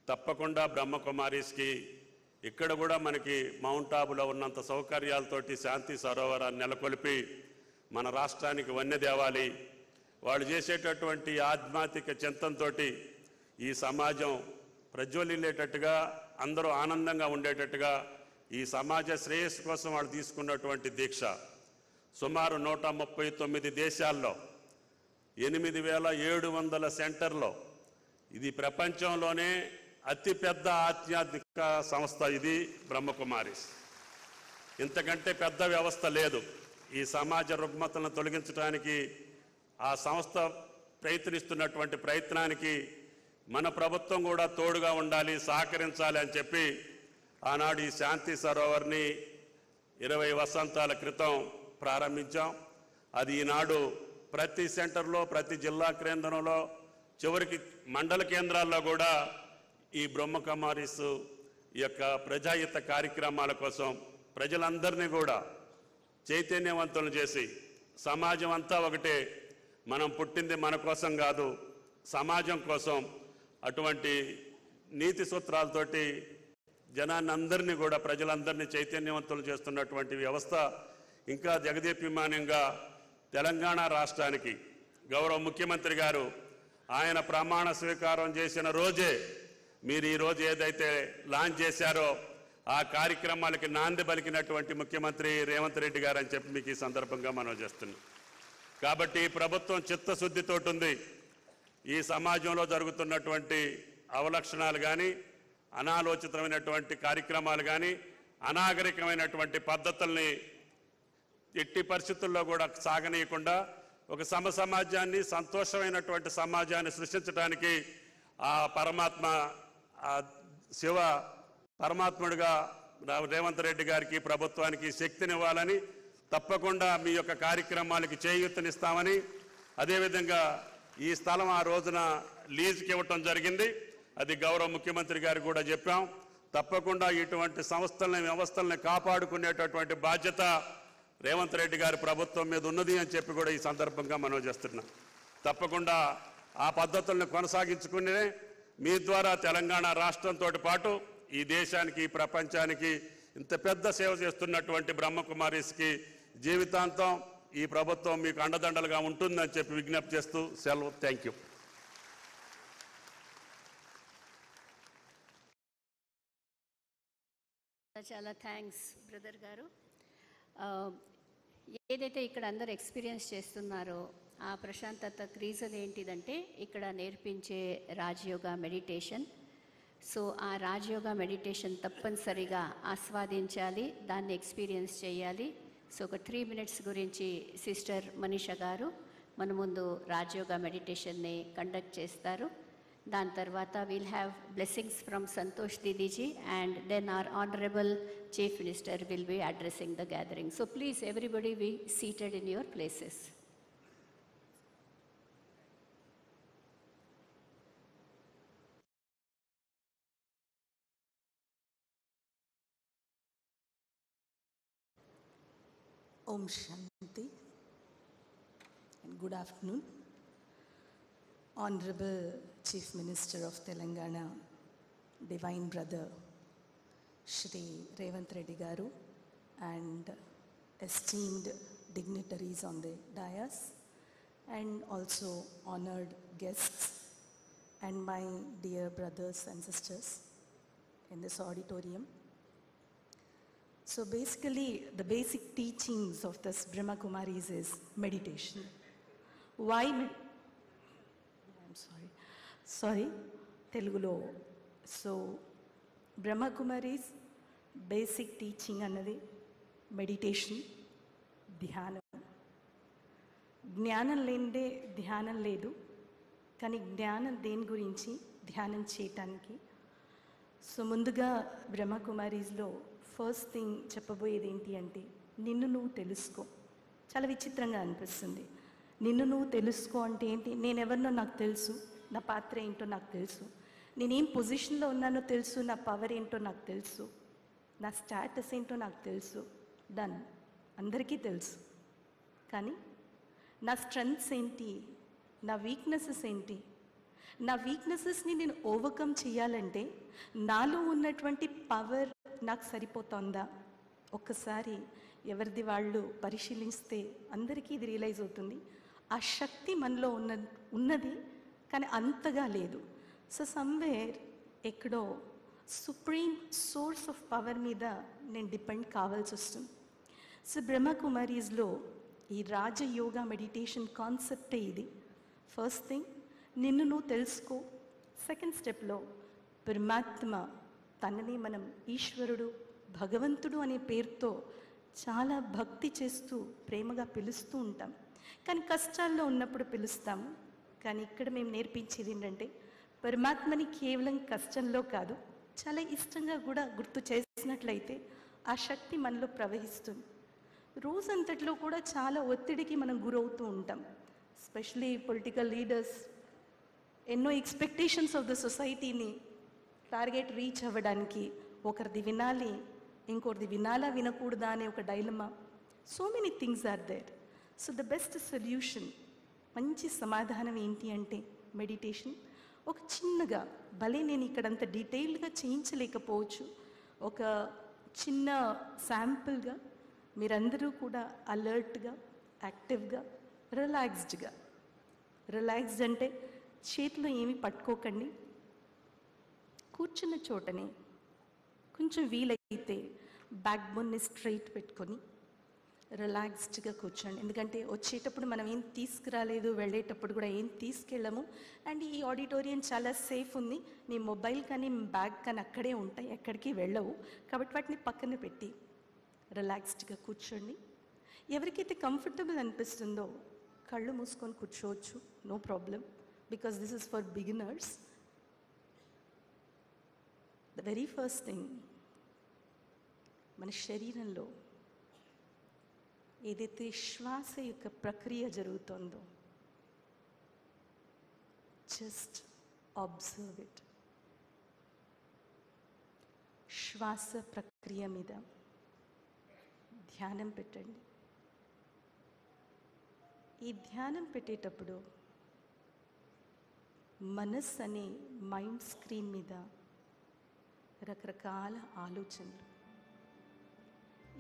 తప్పకుండా బ్రహ్మకుమారీస్కి ఇక్కడ కూడా మనకి మౌంట్ ఆబులో ఉన్నంత సౌకర్యాలతోటి శాంతి సరోవరాన్ని నెలకొల్పి మన రాష్ట్రానికి వన్నె తేవాలి. వాళ్ళు చేసేటటువంటి ఆధ్యాత్మిక చింతనతో ఈ సమాజం ప్రజ్వలిల్లేటట్టుగా, అందరూ ఆనందంగా ఉండేటట్టుగా, ఈ సమాజ శ్రేయస్సు కోసం వాళ్ళు తీసుకున్నటువంటి దీక్ష సుమారు 139 దేశాల్లో 8700 సెంటర్లో, ఇది ప్రపంచంలోనే అతిపెద్ద ఆధ్యాత్మిక సంస్థ ఇది బ్రహ్మకుమారీస్. ఇంతకంటే పెద్ద వ్యవస్థ లేదు. ఈ సమాజ రుగ్మతలను తొలగించడానికి ఆ సంస్థ ప్రయత్నిస్తున్నటువంటి ప్రయత్నానికి మన ప్రభుత్వం కూడా తోడుగా ఉండాలి, సహకరించాలి అని చెప్పి ఆనాడు ఈ శాంతి సరోవర్ని 20 వసంతాల క్రితం ప్రారంభించాం. అది ఈనాడు ప్రతి సెంటర్లో, ప్రతి జిల్లా కేంద్రంలో, చివరికి మండల కేంద్రాల్లో కూడా ఈ బ్రహ్మకుమారీస్ యొక్క ప్రజాహిత కార్యక్రమాల కోసం ప్రజలందరినీ కూడా చైతన్యవంతులను చేసి, సమాజం అంతా ఒకటే, మనం పుట్టింది మన కోసం కాదు సమాజం కోసం, అటువంటి నీతి సూత్రాలతోటి జనాన్ని అందరినీ కూడా, ప్రజలందరినీ చైతన్యవంతులు చేస్తున్నటువంటి వ్యవస్థ ఇంకా జగదీప్యమానంగా తెలంగాణ రాష్ట్రానికి గౌరవ ముఖ్యమంత్రి గారు ఆయన ప్రమాణ స్వీకారం చేసిన రోజే మీరు ఈరోజు ఏదైతే లాంచ్ చేశారో ఆ కార్యక్రమాలకి నాంది పలికినటువంటి ముఖ్యమంత్రి రేవంత్ రెడ్డి గారు అని చెప్పి మీకు ఈ సందర్భంగా మనం చేస్తున్నాం. కాబట్టి ప్రభుత్వం చిత్తశుద్ధితో ఉంది. ఈ సమాజంలో జరుగుతున్నటువంటి అవలక్షణాలు కానీ, అనాలోచితమైనటువంటి కార్యక్రమాలు కానీ, అనాగరికమైనటువంటి పద్ధతుల్ని ఎట్టి పరిస్థితుల్లో కూడా సాగనీయకుండా ఒక సమాజాన్ని, సంతోషమైనటువంటి సమాజాన్ని సృష్టించడానికి ఆ పరమాత్మ, ఆ శివ పరమాత్ముడిగా రేవంత్ రెడ్డి గారికి, ప్రభుత్వానికి శక్తినివ్వాలని, తప్పకుండా మీ యొక్క కార్యక్రమాలకి చేయూతనిస్తామని, అదేవిధంగా ఈ స్థలం ఆ రోజున లీజుకి ఇవ్వటం జరిగింది. అది గౌరవ ముఖ్యమంత్రి గారికి కూడా చెప్పాం. తప్పకుండా ఇటువంటి సంస్థలని, వ్యవస్థల్ని కాపాడుకునేటటువంటి బాధ్యత రేవంత్ రెడ్డి గారి ప్రభుత్వం మీద ఉన్నది అని చెప్పి కూడా ఈ సందర్భంగా మనం చేస్తున్నాం. తప్పకుండా ఆ పద్ధతులను కొనసాగించుకునే మీ ద్వారా తెలంగాణ రాష్ట్రంతో పాటు ఈ దేశానికి, ఈ ప్రపంచానికి ఇంత పెద్ద సేవ చేస్తున్నటువంటి బ్రహ్మకుమారీస్కి జీవితాంతం ఈ ప్రభుత్వం మీకు అండదండలుగా ఉంటుందని చెప్పి విజ్ఞప్తి చేస్తూ సెలవు. Thank you. చాలా థ్యాంక్స్ బ్రదర్ గారు. ఏదైతే ఇక్కడ అందరు ఎక్స్పీరియన్స్ చేస్తున్నారో ఆ ప్రశాంతతకు రీజన్ ఏంటిదంటే ఇక్కడ నేర్పించే రాజయోగా మెడిటేషన్. సో ఆ రాజయోగా మెడిటేషన్ తప్పనిసరిగా ఆస్వాదించాలి, దాన్ని ఎక్స్పీరియన్స్ చేయాలి. సో ఒక 3 minutes గురించి సిస్టర్ మనీషా గారు మన ముందు రాజయోగా మెడిటేషన్ని కండక్ట్ చేస్తారు. దాని తర్వాత we'll have blessings from Santosh Didiji and then our Honorable Chief Minister will be addressing the gathering. So please everybody be seated in your places. Om Shanti and good afternoon. Honorable Chief Minister of Telangana, Divine Brother Shri Revanth Reddy Garu, and esteemed dignitaries on the dais, and also honored guests and my dear brothers and sisters in this auditorium. So basically, the basic teachings of this Brahma Kumaris is meditation. Why? I'm sorry, Telugulo. So Brahma Kumaris basic teaching anadi meditation, dhyanam. జ్ఞానం లేనిదే ధ్యానం లేదు, కానీ జ్ఞానం దేని గురించి ధ్యానం చేయటానికి. సో ముందుగా బ్రహ్మకుమారీస్లో ఫస్ట్ థింగ్ చెప్పబోయేది ఏంటి అంటే నిన్ను నువ్వు తెలుసుకో. చాలా విచిత్రంగా అనిపిస్తుంది. నిన్ను నువ్వు తెలుసుకో అంటే ఏంటి? నేనెవరినో నాకు తెలుసు, నా పాత్ర ఏంటో నాకు తెలుసు, నేనేం పొజిషన్లో ఉన్నానో తెలుసు, నా పవర్ ఏంటో నాకు తెలుసు, నా స్టేటస్ ఏంటో నాకు తెలుసు. డన్, అందరికీ తెలుసు. కానీ నా స్ట్రెంగ్త్స్ ఏంటి, నా వీక్నెసెస్ ఏంటి? నా వీక్నెసెస్ని నేను ఓవర్కమ్ చేయాలంటే నాలో ఉన్నటువంటి పవర్ నాకు సరిపోతుందా? ఒక్కసారి ఎవరిది వాళ్ళు పరిశీలిస్తే అందరికీ ఇది రియలైజ్ అవుతుంది. ఆ శక్తి మనలో ఉన్నది కానీ అంతగా లేదు. సో సమ్వేర్ ఎక్కడో సుప్రీం సోర్స్ ఆఫ్ పవర్ మీద నేను డిపెండ్ కావాల్సి వస్తుంది. సో బ్రహ్మకుమారీస్లో ఈ రాజయోగా మెడిటేషన్ కాన్సెప్టే ఇది. ఫస్ట్ థింగ్, నిన్ను నువ్వు తెలుసుకో. సెకండ్ స్టెప్లో పరమాత్మ, తనని మనం ఈశ్వరుడు, భగవంతుడు అనే పేరుతో చాలా భక్తి చేస్తూ ప్రేమగా పిలుస్తూ ఉంటాం. కానీ కష్టాల్లో ఉన్నప్పుడు పిలుస్తాం. కానీ ఇక్కడ మేము నేర్పించేది ఏంటంటే పరమాత్మని కేవలం కష్టంలో కాదు, చాలా ఇష్టంగా కూడా గుర్తు చేసినట్లయితే ఆ శక్తి మనలో ప్రవహిస్తుంది. రోజంతట్లో కూడా చాలా ఒత్తిడికి మనం గురవుతూ ఉంటాం. ఎస్పెషలీ పొలిటికల్ లీడర్స్ ఎన్నో ఎక్స్పెక్టేషన్స్ ఆఫ్ ద సొసైటీని టార్గెట్ రీచ్ అవ్వడానికి ఒకరిది వినాలి, ఇంకొకరిది వినాలా వినకూడదా అనే ఒక dilemma. So many things are there. So the best solution, మంచి సమాధానం ఏంటి అంటే మెడిటేషన్. ఒక చిన్నగా, భలే నేను ఇక్కడ అంత డీటెయిల్డ్గా చేయించలేకపోవచ్చు, ఒక చిన్న శాంపుల్గా మీరందరూ కూడా అలర్ట్గా, యాక్టివ్గా, రిలాక్స్డ్గా. రిలాక్స్డ్ అంటే చేతిలో ఏమీ పట్టుకోకండి, కూర్చున్న చోటనే కొంచెం వీలైతే బ్యాక్ బోన్ని స్ట్రైట్ పెట్టుకొని రిలాక్స్డ్గా కూర్చోండి. ఎందుకంటే వచ్చేటప్పుడు మనం ఏం తీసుకురాలేదు, వెళ్ళేటప్పుడు కూడా ఏం తీసుకెళ్ళము. అండ్ ఈ ఆడిటోరియం చాలా సేఫ్ ఉంది, మీ మొబైల్ కానీ బ్యాగ్ కానీ అక్కడే ఉంటాయి, ఎక్కడికి వెళ్ళవు. కాబట్టి వాటిని పక్కన పెట్టి రిలాక్స్డ్గా కూర్చోండి. ఎవరికైతే కంఫర్టబుల్ అనిపిస్తుందో కళ్ళు మూసుకొని కూర్చోవచ్చు, no problem, because this is for beginners. The very first thing, మన శరీరంలో ఏదైతే శ్వాస యొక్క ప్రక్రియ జరుగుతుందో జస్ట్ అబ్జర్వ్ ఇట్. శ్వాస ప్రక్రియ మీద ధ్యానం పెట్టండి. ఈ ధ్యానం పెట్టేటప్పుడు మనస్సు అనే మైండ్ స్క్రీన్ మీద రకరకాల ఆలోచనలు,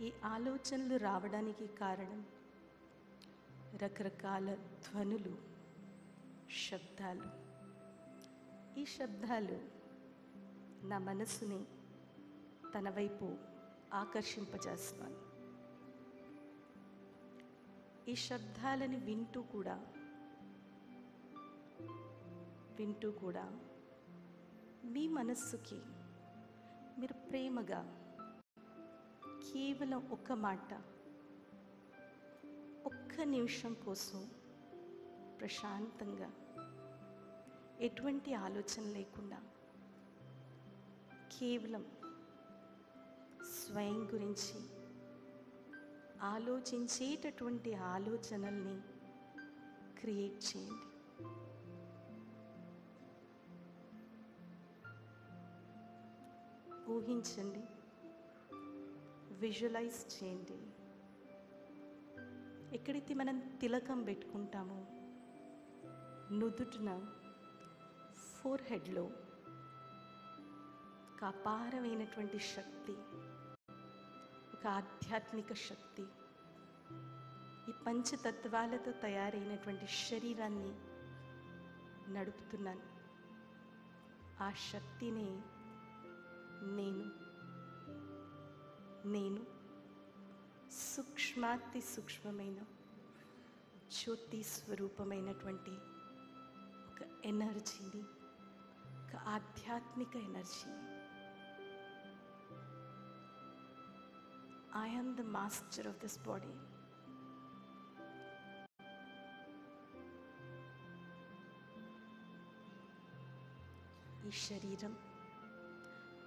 ఈ ఆలోచనలు రావడానికి కారణం రకరకాల ధ్వనులు, శబ్దాలు. ఈ శబ్దాలు నా మనస్సుని తన వైపు ఆకర్షింపజేస్తాను. ఈ శబ్దాలని వింటూ కూడా మీ మనస్సుకి మీరు ప్రేమగా కేవలం ఒక మాట, ఒక్క నిమిషం కోసం ప్రశాంతంగా, ఎటువంటి ఆలోచన లేకుండా కేవలం స్వయం గురించి ఆలోచించేటటువంటి ఆలోచనల్ని క్రియేట్ చేయండి. ఊహించండి, విజువలైజ్ చేయండి. ఎక్కడైతే మనం తిలకం పెట్టుకుంటామో నుదుటిన, ఫోర్హెడ్లో ఒక అపారమైనటువంటి శక్తి, ఒక ఆధ్యాత్మిక శక్తి, ఈ పంచతత్వాలతో తయారైనటువంటి శరీరాన్ని నడుపుతున్నాను. ఆ శక్తిని నేను సూక్ష్మాతి సూక్ష్మమైన జ్యోతి స్వరూపమైనటువంటి ఒక ఎనర్జీని, ఒక ఆధ్యాత్మిక ఎనర్జీని, I am the master of this body. ఈ శరీరం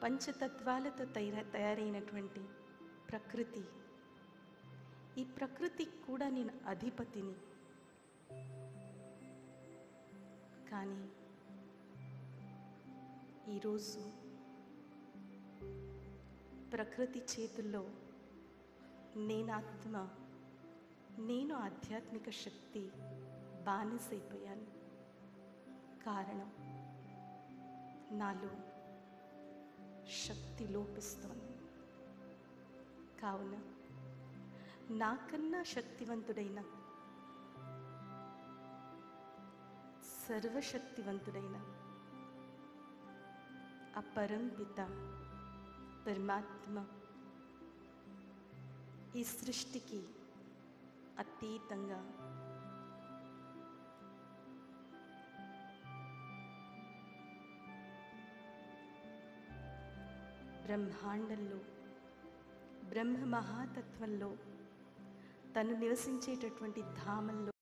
పంచతత్వాలతో తయారైనటువంటి ప్రకృతి. ఈ ప్రకృతికి కూడా నేను అధిపతిని. కానీ ఈరోజు ప్రకృతి చేతుల్లో నేనాత్మ, నేను ఆధ్యాత్మిక శక్తి బానిసైపోయాను. కారణం, నాలో శక్తి లోపిస్తోంది. కావున నాకన్నా శక్తివంతుడైన, సర్వశక్తివంతుడైన ఆ పరంపిత పరమాత్మ ఈ సృష్టికి అతీతంగా బ్రహ్మాండంలో, బ్రహ్మ మహాతత్వంలో, తను నివసించేటటువంటి ధామంలో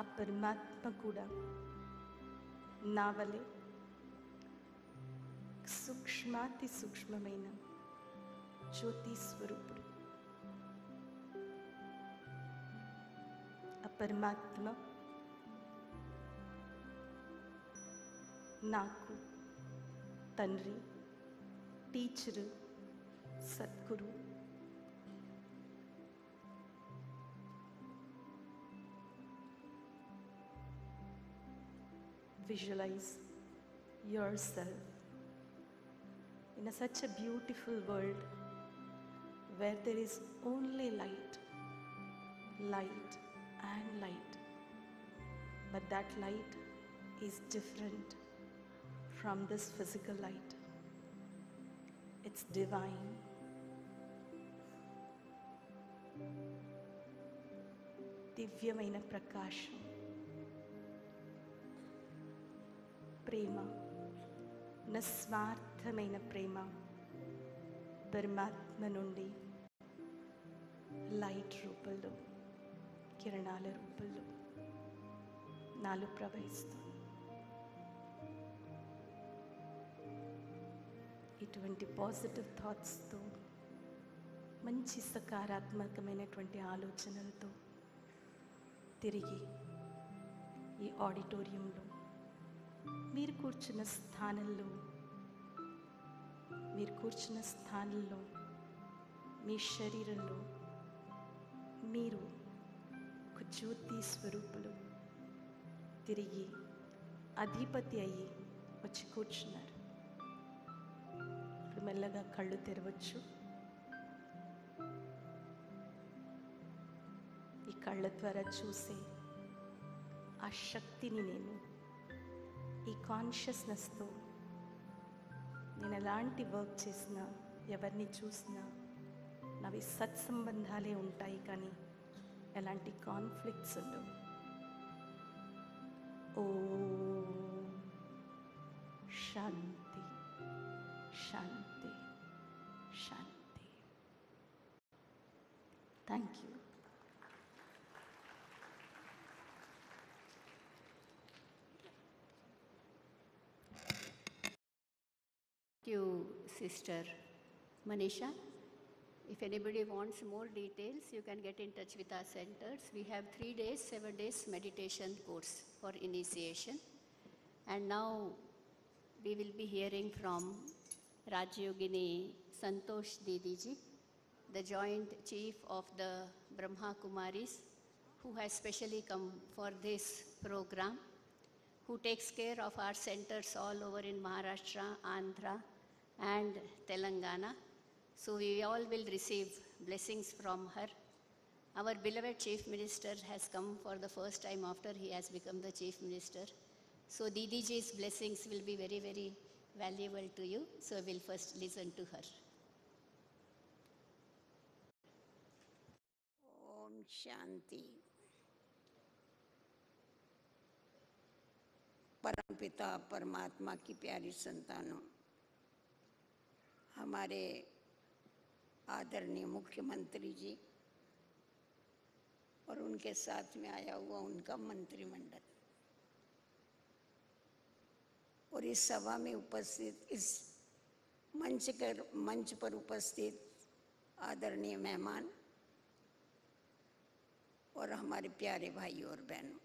ఆ పరమాత్మ కూడా నా వలె సూక్ష్మాతి సూక్ష్మమైన జ్యోతి స్వరూపుడు. ఆ పరమాత్మ నాకు తండ్రి, టీచరు, సద్గురు. Visualize yourself in such a beautiful world where there is only light, light and light. But that light is different from this physical light. It's divine. దివ్యమైన ప్రకాశం, ప్రేమ, నిస్వార్థమైన ప్రేమ పరమాత్మ నుండి లైట్ రూపంలో, కిరణాల రూపంలో నాలో ప్రవహిస్తుంది. ఇటువంటి పాజిటివ్ థాట్స్తో, మంచి సకారాత్మకమైనటువంటి ఆలోచనలతో తిరిగి ఈ ఆడిటోరియంలో మీరు కూర్చున్న స్థానంలో మీ శరీరంలో మీరు ఒక జ్యోతి స్వరూపులు తిరిగి అధిపతి అయ్యి వచ్చి కూర్చున్నారు. ఇప్పుడు మెల్లగా కళ్ళు తెరవచ్చు. ఈ కళ్ళ ద్వారా చూసే ఆ శక్తిని నేను ఈ కాన్షియస్నెస్తో నేను ఎలాంటి వర్క్ చేసినా, ఎవరిని చూసినా నావి సత్సంబంధాలే ఉంటాయి, కానీ ఎలాంటి కాన్ఫ్లిక్ట్స్ ఉండవు. ఓం శాంతి శాంతి శాంతి. Thank you. Thank you, Sister Manisha. If anybody wants more details, you can get in touch with our centers. We have 3 days, 7 days meditation course for initiation. And now we will be hearing from Rajyogini Santosh Didiji, the Joint Chief of the Brahma Kumaris, who has specially come for this program, who takes care of our centers all over in Maharashtra, Andhra, and Telangana. So we all will receive blessings from her. Our beloved Chief Minister has come for the first time after he has become the Chief Minister. So Didiji's blessings will be very, very valuable to you. So we'll first listen to her. Om Shanti. परमपिता परमात्मा की प्यारी संतानों, हमारे आदरणीय मुख्यमंत्री जी और उनके साथ में आया हुआ उनका मंत्रिमंडल और इस सभा में उपस्थित, इस मंच पर उपस्थित आदरणीय मेहमान और हमारे प्यारे भाई और बहनों,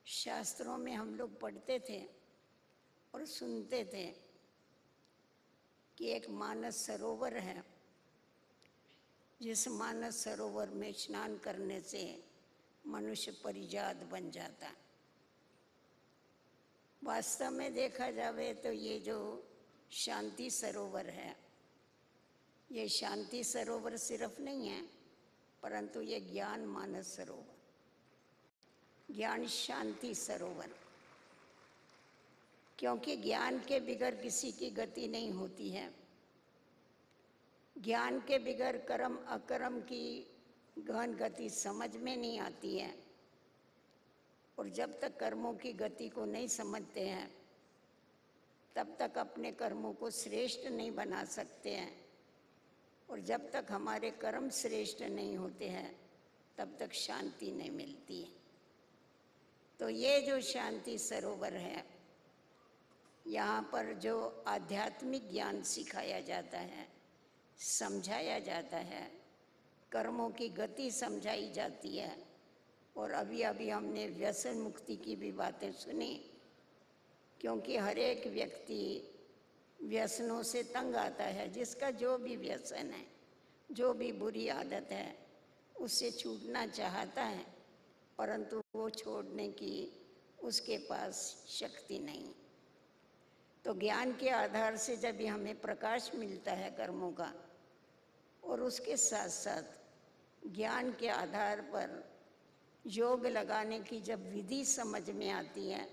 शास्त्रों में हम लोग पढ़ते थे और सुनते थे कि एक मानस सरोवर है, जिस मानस सरोवर में स्नान करने से मनुष्य परिजात बन जाता है। वास्तव में देखा जावे तो ये जो शांति सरोवर है, ये शांति सरोवर सिर्फ नहीं है, परंतु ये ज्ञान मानस सरोवर, ज्ञान शांति सरोवर, क्योंकि ज्ञान के बिगर किसी की गति नहीं होती है। ज्ञान के बिगर कर्म अकर्म की गहन गति समझ में नहीं आती है, और जब तक कर्मों की गति को नहीं समझते हैं तब तक अपने कर्मों को श्रेष्ठ नहीं बना सकते हैं, और जब तक हमारे कर्म श्रेष्ठ नहीं होते हैं तब तक शांति नहीं मिलती है। तो ये जो शांति सरोवर है, यहाँ पर जो आध्यात्मिक ज्ञान सिखाया जाता है, समझाया जाता है, कर्मों की गति समझाई जाती है, और अभी अभी हमने व्यसन मुक्ति की भी बातें सुनी, क्योंकि हर एक व्यक्ति व्यसनों से तंग आता है। जिसका जो भी व्यसन है, जो भी बुरी आदत है, उससे छूटना चाहता है, परंतु वो छोड़ने की उसके पास शक्ति नहीं। तो ज्ञान के आधार से जब भी हमें प्रकाश मिलता है कर्मों का, और उसके साथ साथ ज्ञान के आधार पर योग लगाने की जब विधि समझ में आती है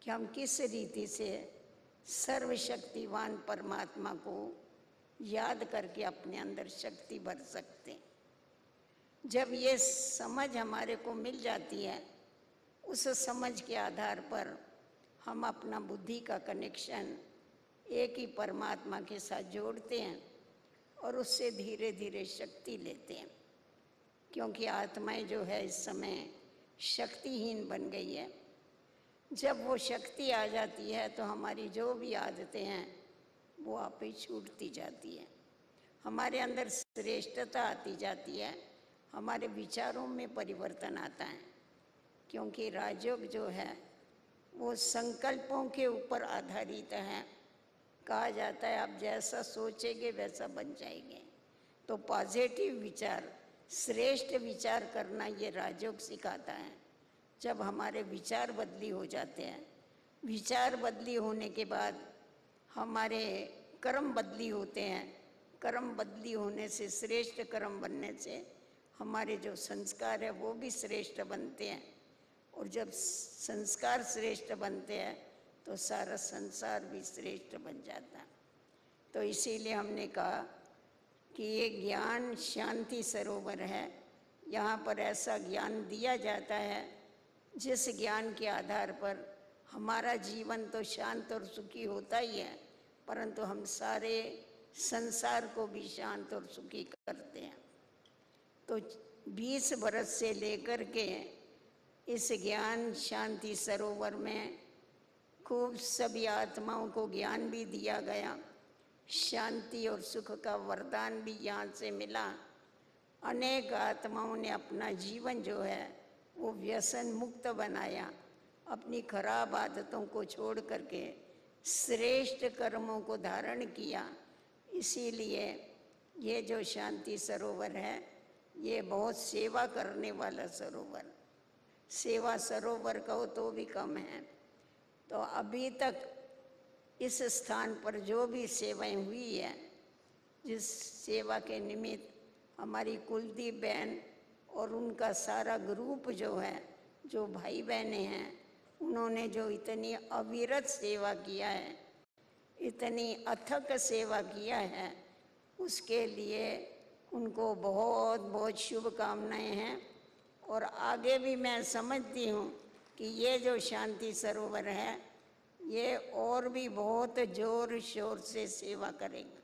कि हम किस रीति से सर्वशक्तिवान परमात्मा को याद करके अपने अंदर शक्ति भर सकते हैं, जब ये समझ हमारे को मिल जाती है, उस समझ के आधार पर हम अपना बुद्धि का कनेक्शन एक ही परमात्मा के साथ जोड़ते हैं और उससे धीरे धीरे शक्ति लेते हैं। क्योंकि आत्माएं जो है इस समय शक्तिहीन बन गई है। जब वो शक्ति आ जाती है तो हमारी जो भी आदतें हैं वो आप ही छूटती जाती है, हमारे अंदर श्रेष्ठता आती जाती है, हमारे विचारों में परिवर्तन आता है। क्योंकि राजयोग जो है वो संकल्पों के ऊपर आधारित है। कहा जाता है आप जैसा सोचेंगे वैसा बन जाएंगे। तो पॉजिटिव विचार, श्रेष्ठ विचार करना ये राजयोग सिखाता है। जब हमारे विचार बदली हो जाते हैं, विचार बदली होने के बाद हमारे कर्म बदली होते हैं, कर्म बदली होने से, श्रेष्ठ कर्म बनने से हमारे जो संस्कार है वो भी श्रेष्ठ बनते हैं, और जब संस्कार श्रेष्ठ बनते हैं तो सारा संसार भी श्रेष्ठ बन जाता है। तो इसीलिए हमने कहा कि ये ज्ञान शांति सरोवर है। यहाँ पर ऐसा ज्ञान दिया जाता है जिस ज्ञान के आधार पर हमारा जीवन तो शांत और सुखी होता ही है, परंतु हम सारे संसार को भी शांत और सुखी करते हैं। तो 20 बरस से लेकर के इस ज्ञान शांति सरोवर में खूब सभी आत्माओं को ज्ञान भी दिया गया, शांति और सुख का वरदान भी यहाँ से मिला। अनेक आत्माओं ने अपना जीवन जो है वो व्यसन मुक्त बनाया, अपनी खराब आदतों को छोड़ करके श्रेष्ठ कर्मों को धारण किया। इसीलिए ये जो शांति सरोवर है ये बहुत सेवा करने वाला सरोवर, सेवा सरोवर कहो तो भी कम है। तो अभी तक इस स्थान पर जो भी सेवाएं हुई है, जिस सेवा के निमित्त हमारी कुलदीप बहन और उनका सारा ग्रुप जो है, जो भाई बहनें हैं, उन्होंने जो इतनी अविरत सेवा किया है, इतनी अथक सेवा किया है, उसके लिए उनको बहुत बहुत शुभकामनाएं हैं। और आगे भी मैं समझती हूँ कि ये जो शांति सरोवर है ये और भी बहुत ज़ोर शोर से सेवा करेगा।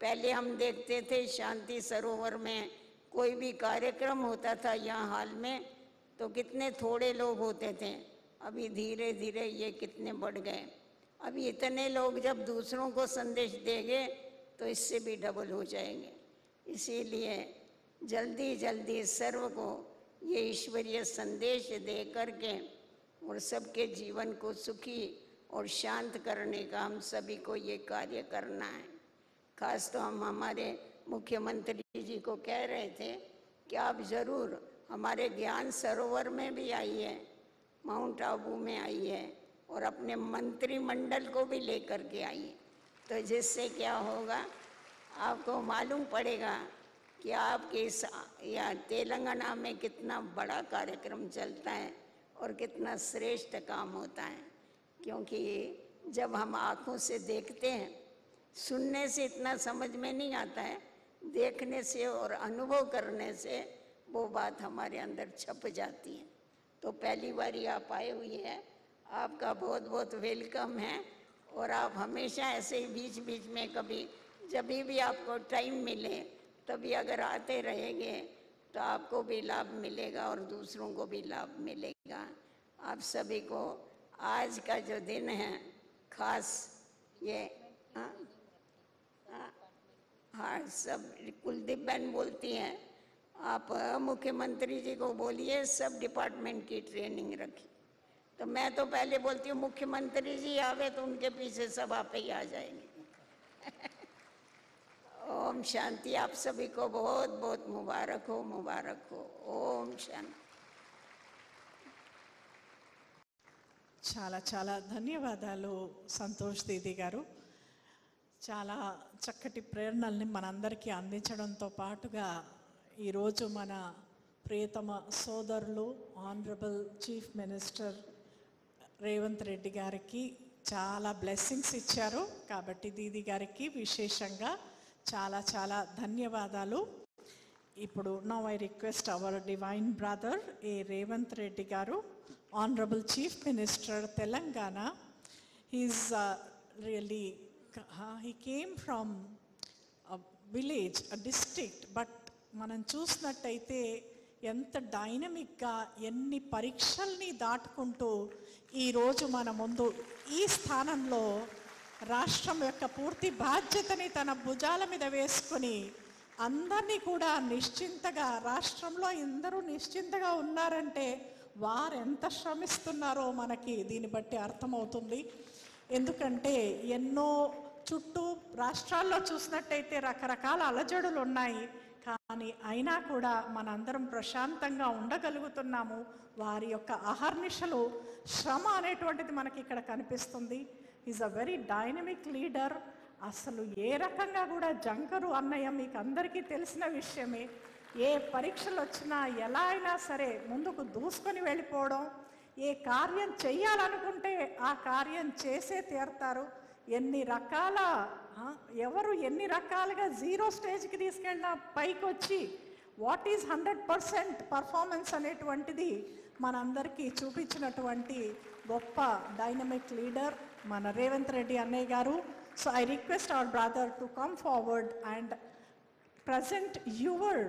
पहले हम देखते थे शांति सरोवर में कोई भी कार्यक्रम होता था यहाँ हाल में तो कितने थोड़े लोग होते थे, अभी धीरे धीरे ये कितने बढ़ गए। अभी इतने लोग जब दूसरों को संदेश देंगे तो इससे भी डबल हो जाएंगे। इसीलिए जल्दी जल्दी सर्व को ये ईश्वरीय संदेश दे करके और सबके जीवन को सुखी और शांत करने का हम सभी को ये कार्य करना है। खास तो हम हमारे मुख्यमंत्री जी को कह रहे थे कि आप ज़रूर हमारे ज्ञान सरोवर में भी आइए, माउंट आबू में आइए और अपने मंत्रिमंडल को भी लेकर के आइए। तो जिससे क्या होगा, आपको मालूम पड़ेगा कि आपके इस या तेलंगाना में कितना बड़ा कार्यक्रम चलता है और कितना श्रेष्ठ काम होता है। क्योंकि जब हम आँखों से देखते हैं, सुनने से इतना समझ में नहीं आता है, देखने से और अनुभव करने से वो बात हमारे अंदर छप जाती है। तो पहली बारी आप आए हुए हैं, आपका बहुत बहुत वेलकम है। और आप हमेशा ऐसे ही बीच बीच में कभी जब भी आपको टाइम मिले तभी अगर आते रहेंगे तो आपको भी लाभ मिलेगा और दूसरों को भी लाभ मिलेगा। आप सभी को आज का जो दिन है खास ये हाँ सब कुलदीप बहन बोलती हैं, आप मुख्यमंत्री जी को बोलिए सब डिपार्टमेंट की ट्रेनिंग रखी। तो मैं तो पहले बोलती हूँ मुख्यमंत्री जी आवे तो उनके पीछे सब आप ही आ जाएंगे। ओम शांति। आप सभी को बहुत बहुत मुबारक हो, मुबारक हो। ओम शांति। చాలా చాలా ధన్యవాదాలు సంతోష్ దీది గారు. చాలా చక్కటి ప్రేరణల్ని మనందరికీ అందించడంతో పాటుగా ఈరోజు మన ప్రియతమ సోదరులు honourable chief minister Revanth Reddy గారికి చాలా బ్లెస్సింగ్స్ ఇచ్చారు. కాబట్టి దీది గారికి విశేషంగా చాలా చాలా ధన్యవాదాలు. ఇప్పుడు now I request our divine brother A Revanth Reddy గారు, honourable chief minister Telangana. He's really he came from a village, a district, but మనం చూసినట్టయితే ఎంత డైనమిక్గా ఎన్ని పరీక్షల్ని దాటుకుంటూ ఈరోజు మన ముందు ఈ స్థానంలో రాష్ట్రం యొక్క పూర్తి బాధ్యతని తన భుజాల మీద వేసుకొని అందరినీ కూడా నిశ్చింతగా, రాష్ట్రంలో అందరూ నిశ్చింతగా ఉన్నారంటే వారు ఎంత శ్రమిస్తున్నారో మనకి దీన్ని బట్టి అర్థమవుతుంది. ఎందుకంటే ఎన్నో చుట్టూ రాష్ట్రాల్లో చూసినట్టయితే రకరకాల అలజడులు ఉన్నాయి, కానీ అయినా కూడా మనందరం ప్రశాంతంగా ఉండగలుగుతున్నాము. వారి యొక్క అహర్నిశలు శ్రమ అనేటువంటిది మనకి ఇక్కడ కనిపిస్తుంది. Is a very dynamic leader. అసలు ఏ రకంగా కూడా జంకరు అన్నయ్య మీకు అందరికీ తెలిసిన విషయమే. ఏ పరీక్షలు వచ్చినా ఎలా అయినా సరే ముందుకు దూసుకొని వెళ్ళిపోవడం, ఏ కార్యం చెయ్యాలనుకుంటే ఆ కార్యం చేసే తీరుతారు. ఎన్ని రకాల ఎవరు ఎన్ని రకాలుగా జీరో స్టేజ్కి తీసుకెళ్ళినా పైకి వచ్చి వాట్ ఈజ్ 100% పర్ఫార్మెన్స్ అనేటువంటిది మనందరికీ చూపించినటువంటి గొప్ప డైనమిక్ లీడర్ మన రేవంత్ రెడ్డి అన్నయ్య గారు. So I request hour brother to come forward and present your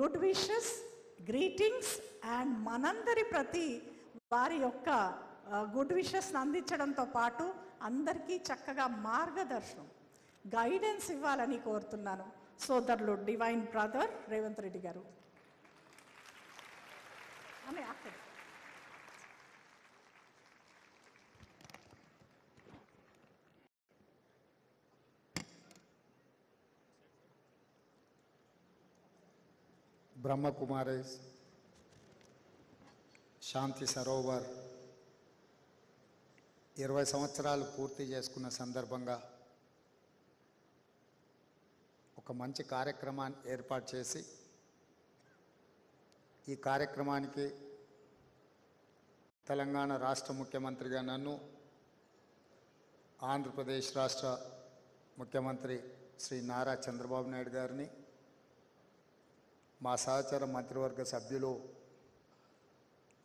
good wishes, greetings and మనందరి ప్రతి వారి యొక్క గుడ్ విషెస్ని అందించడంతో పాటు అందరికీ చక్కగా మార్గదర్శనం, గైడెన్స్ ఇవ్వాలని కోరుతున్నాను. సోదరులు డివైన్ బ్రదర్ రేవంత్ రెడ్డి గారు. బ్రహ్మ కుమారీస్ శాంతి సరోవర్ 20 సంవత్సరాలు పూర్తి చేసుకున్న సందర్భంగా ఒక మంచి కార్యక్రమాన్ని ఏర్పాటు చేసి ఈ కార్యక్రమానికి తెలంగాణ రాష్ట్ర ముఖ్యమంత్రిగా నన్ను, ఆంధ్రప్రదేశ్ రాష్ట్ర ముఖ్యమంత్రి శ్రీ నారా చంద్రబాబు నాయుడు గారిని, మా సహచర మంత్రివర్గ సభ్యులు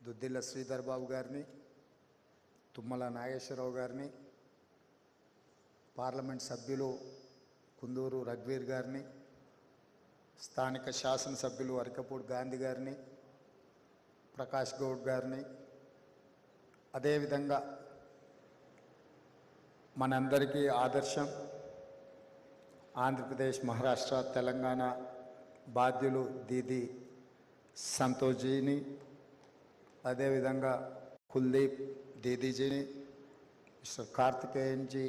దుద్దిల్ల శ్రీధర్ బాబు గారిని, తుమ్మల నాగేశ్వరరావు గారిని, పార్లమెంట్ సభ్యులు కుందూరు రఘువీర్ గారిని, స్థానిక శాసనసభ్యులు అరికపూడి గాంధీ గారిని, ప్రకాష్ గౌడ్ గారిని, అదేవిధంగా మనందరికీ ఆదర్శం ఆంధ్రప్రదేశ్ మహారాష్ట్ర తెలంగాణ బాధ్యులు దీది సంతోష్జీని, అదేవిధంగా కుల్దీప్ దీదీజీని, mister Karthikeyan ji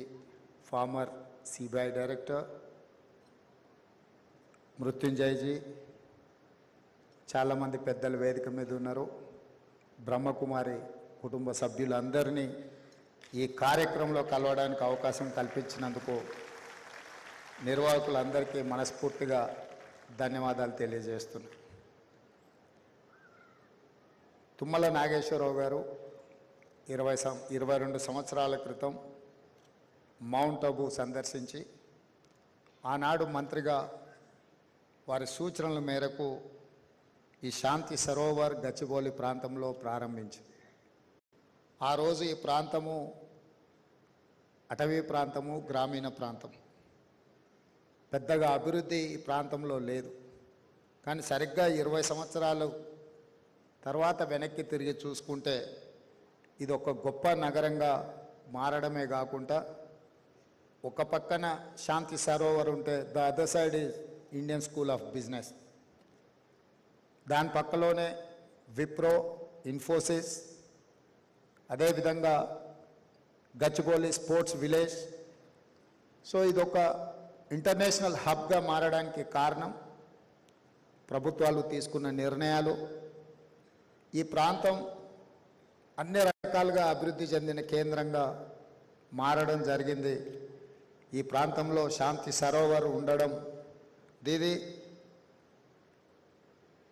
former CBI director, Mrityunjay ji, చాలామంది పెద్దలు వేదిక మీద ఉన్నారు, బ్రహ్మకుమారి కుటుంబ సభ్యులందరినీ ఈ కార్యక్రమంలో కలవడానికి అవకాశం కల్పించినందుకు నిర్వాహకులందరికీ మనస్ఫూర్తిగా ధన్యవాదాలు తెలియజేస్తున్నాను. తుమ్మల నాగేశ్వరరావు గారు 22 సంవత్సరాల క్రితం మౌంట్ అబూ సందర్శించి ఆనాడు మంత్రిగా వారి సూచనల మేరకు ఈ శాంతి సరోవర్ గచ్చిబౌలి ప్రాంతంలో ప్రారంభించింది. ఆ రోజు ఈ ప్రాంతము అటవీ ప్రాంతము, గ్రామీణ ప్రాంతం, పెద్దగా అభివృద్ధి ఈ ప్రాంతంలో లేదు. కానీ సరిగ్గా 20 సంవత్సరాలు తర్వాత వెనక్కి తిరిగి చూసుకుంటే ఇది ఒక గొప్ప నగరంగా మారడమే కాకుండా, ఒక పక్కన శాంతి సరోవర్ ఉంటే the other side is Indian school of business, దాని పక్కలోనే విప్రో, ఇన్ఫోసిస్, అదేవిధంగా గచ్చిబౌలి స్పోర్ట్స్ విలేజ్. సో ఇదొక ఇంటర్నేషనల్ హబ్గా మారడానికి కారణం ప్రభుత్వాలు తీసుకున్న నిర్ణయాలు. ఈ ప్రాంతం అన్ని రకాలుగా అభివృద్ధి చెందిన కేంద్రంగా మారడం జరిగింది. ఈ ప్రాంతంలో శాంతి సరోవర్ ఉండడం, दीदी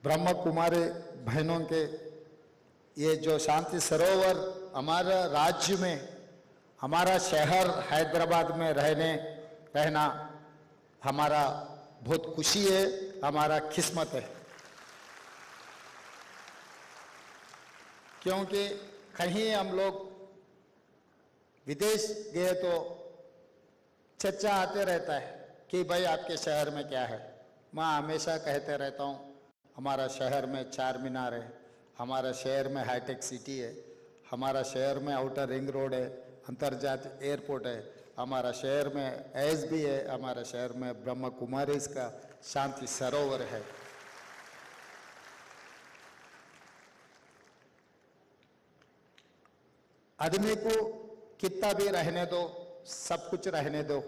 ब्रह्म कुमारी बहनों के ये जो शांति सरोवर हमारा राज्य में, हमारा शहर हैदराबाद में रहना हमारा बहुत खुशी है, हमारा किस्मत है। क्योंकि कहीं हम लोग विदेश गए तो चर्चा आते रहता है कि भाई आपके शहर में क्या है। मैं हमेशा कहते रहता हूँ हमारा शहर में चार मीनार है, हमारा शहर में हाईटेक सिटी है, हमारा शहर में आउटर रिंग रोड है, अंतर्जातीय एयरपोर्ट है, हमारा शहर में एसबी है, हमारा शहर में ब्रह्म कुमारीज का शांति सरोवर है। आदमी को कितना भी रहने दो, सब कुछ रहने दो,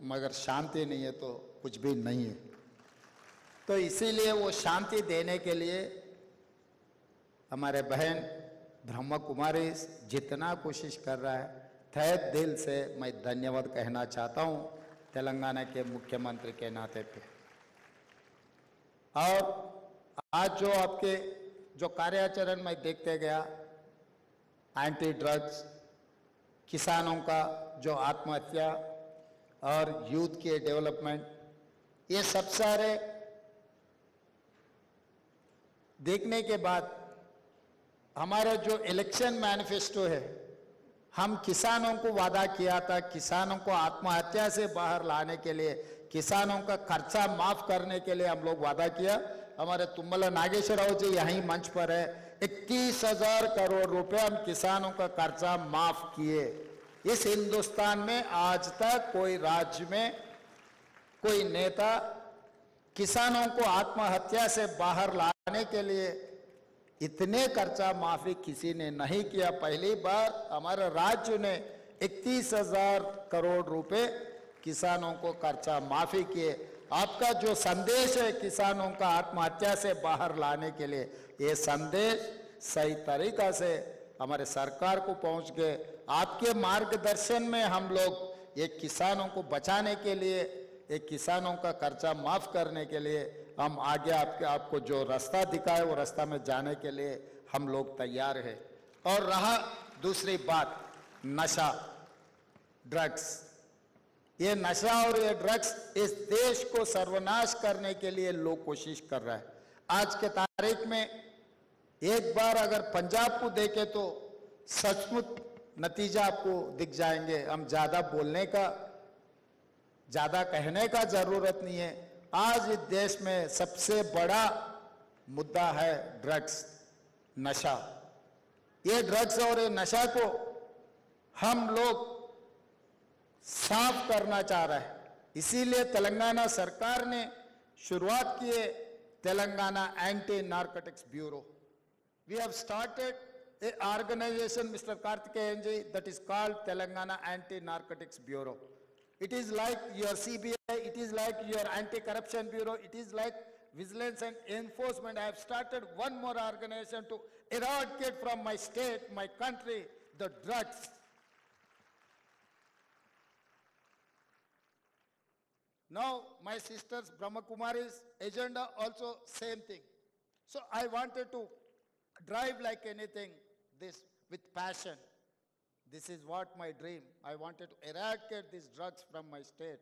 मगर शांति नहीं है तो कुछ भी नहीं है। तो इसीलिए वो शांति देने के लिए हमारे बहन ब्रह्म कुमारी जितना कोशिश कर रहा है, तहे दिल से मैं धन्यवाद कहना चाहता हूँ तेलंगाना के मुख्यमंत्री के नाते पे। और आज जो आपके जो कार्याचरण में देखते गया, एंटी ड्रग्स, किसानों का जो आत्महत्या और यूथ के डेवलपमेंट, ये सब सारे देखने के बाद हमारा जो इलेक्शन मैनिफेस्टो है, हम किसानों को वादा किया था, किसानों को आत्महत्या से बाहर लाने के लिए, किसानों का खर्चा माफ करने के लिए हम लोग वादा किया। हमारे तुम्मला नागेश्वरराव जी यहीं मंच पर है, 31,000 करोड़ रुपए हम किसानों का खर्चा माफ किए। इस हिंदुस्तान में आज तक कोई राज्य में कोई नेता किसानों को आत्महत्या से बाहर लाने के लिए इतने खर्चा माफी किसी ने नहीं किया। पहली बार हमारे राज्य ने 31,000 करोड़ रुपए किसानों को खर्चा माफी किए। आपका जो संदेश है किसानों का आत्महत्या से बाहर लाने के लिए, ये संदेश सही तरीका से हमारे सरकार को पहुंच गए। आपके मार्गदर्शन में हम लोग एक किसानों को बचाने के लिए, एक किसानों का खर्चा माफ करने के लिए हम आगे आपको जो रास्ता दिखाए वो रास्ता में जाने के लिए हम लोग तैयार हैं। और रहा दूसरी बात, नशा, ड्रग्स, ये नशा और ये ड्रग्स इस देश को सर्वनाश करने के लिए लोग कोशिश कर रहे हैं। आज के तारीख में एक बार अगर पंजाब को देखें तो सचमुच नतीजा आपको दिख जाएंगे। हम ज़्यादा बोलने का, ज़्यादा कहने का ज़रूरत नहीं है। आज इस देश में सबसे बड़ा मुद्दा है ड्रग्स, नशा। ये ड्रग्स और ये नशा को हम लोग साफ करना चाह रहे हैं। इसीलिए तेलंगाना सरकार ने शुरुआत की है Telangana anti narcotics bureau. We have started an organization, Mr. Karthikeyan ji, that is called Telangana Anti-Narcotics Bureau. It is like your CBI, it is like your Anti-Corruption Bureau, it is like Vigilance and Enforcement. I have started one more organization to eradicate from my state, my country, the drugs. Now, my sister's Brahma Kumari's agenda also same thing. So I wanted to drive like anything, this with passion. This is what my dream. I wanted to eradicate these drugs from my state.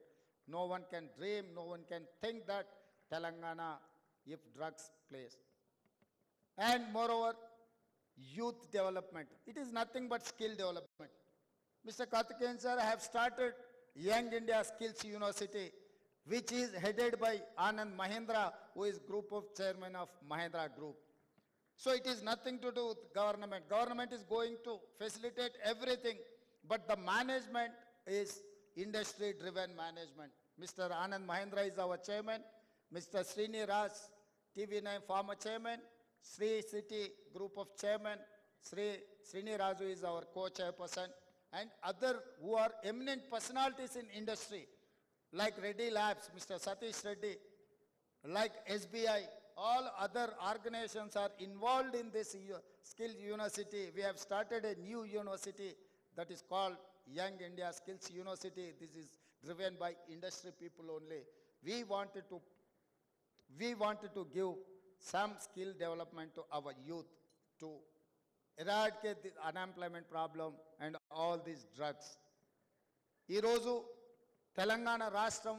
No one can dream, no one can think that Telangana, if drugs plays. And moreover, youth development. It is nothing but skill development. Mr. Karthikeyan sir, I have started Young India Skills University, which is headed by Anand Mahindra, who is group of chairman of Mahindra Group. So it is nothing to do with government. Government is going to facilitate everything, but the management is industry-driven management. Mr. Anand Mahindra is our chairman. Mr. Srini Raj, TV9 former chairman. Sri City group of chairman. Srini Raju is our co-chairperson. And other who are eminent personalities in industry, like Reddy Labs, Mr. Satish Reddy, like SBI, all other organizations are involved in this Skills University. We have started a new university that is called Young India Skills University. This is driven by industry people only. We wanted to give some skill development to our youth to eradicate the unemployment problem and all these drugs. Ee roju Telangana Rashtam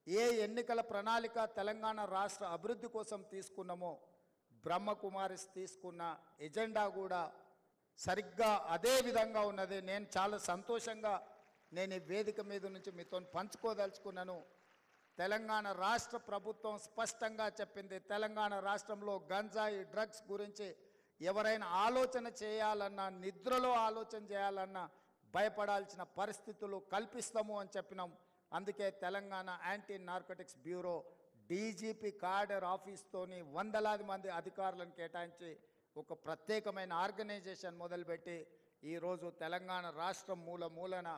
ఏ ఎన్నికల ప్రణాళిక తెలంగాణ రాష్ట్ర అభివృద్ధి కోసం తీసుకున్నామో బ్రహ్మకుమారిస్ తీసుకున్న agenda కూడా సరిగ్గా అదే విధంగా ఉన్నది. నేను చాలా సంతోషంగా నేను ఈ వేదిక మీద నుంచి మీతో పంచుకోదలుచుకున్నాను. తెలంగాణ రాష్ట్ర ప్రభుత్వం స్పష్టంగా చెప్పింది, తెలంగాణ రాష్ట్రంలో గంజాయి డ్రగ్స్ గురించి ఎవరైనా ఆలోచన చేయాలన్నా, నిద్రలో ఆలోచన చేయాలన్నా భయపడాల్సిన పరిస్థితులు కల్పిస్తాము అని చెప్పినాం. అందుకే Telangana anti narcotics bureau DGP cadre ఆఫీస్తోని వందలాది మంది అధికారులను కేటాయించి ఒక ప్రత్యేకమైన ఆర్గనైజేషన్ మొదలుపెట్టి ఈరోజు తెలంగాణ రాష్ట్రం మూలన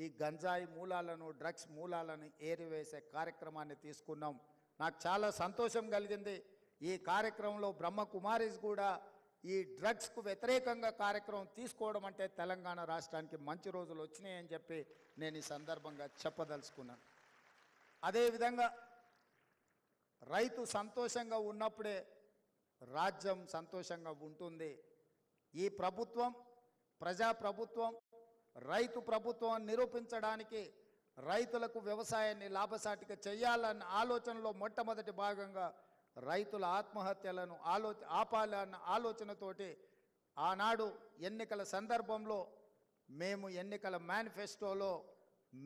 ఈ గంజాయి మూలాలను, డ్రగ్స్ మూలాలను ఏరివేసే కార్యక్రమాన్ని తీసుకున్నాం. నాకు చాలా సంతోషం కలిగింది. ఈ కార్యక్రమంలో బ్రహ్మకుమారిస్ కూడా ఈ డ్రగ్స్కు వ్యతిరేకంగా కార్యక్రమం తీసుకోవడం అంటే తెలంగాణ రాష్ట్రానికి మంచి రోజులు వచ్చినాయని చెప్పి నేను ఈ సందర్భంగా చెప్పదలుచుకున్నాను. అదేవిధంగా రైతు సంతోషంగా ఉన్నప్పుడే రాజ్యం సంతోషంగా ఉంటుంది. ఈ ప్రభుత్వం ప్రజాప్రభుత్వం, రైతు ప్రభుత్వం నిరూపించడానికి రైతులకు వ్యవసాయాన్ని లాభసాటిగా చేయాలన్న ఆలోచనలో మొట్టమొదటి భాగంగా రైతుల ఆత్మహత్యలను ఆపాలన్న ఆలోచనతోటి ఆనాడు ఎన్నికల సందర్భంలో మేము ఎన్నికల మేనిఫెస్టోలో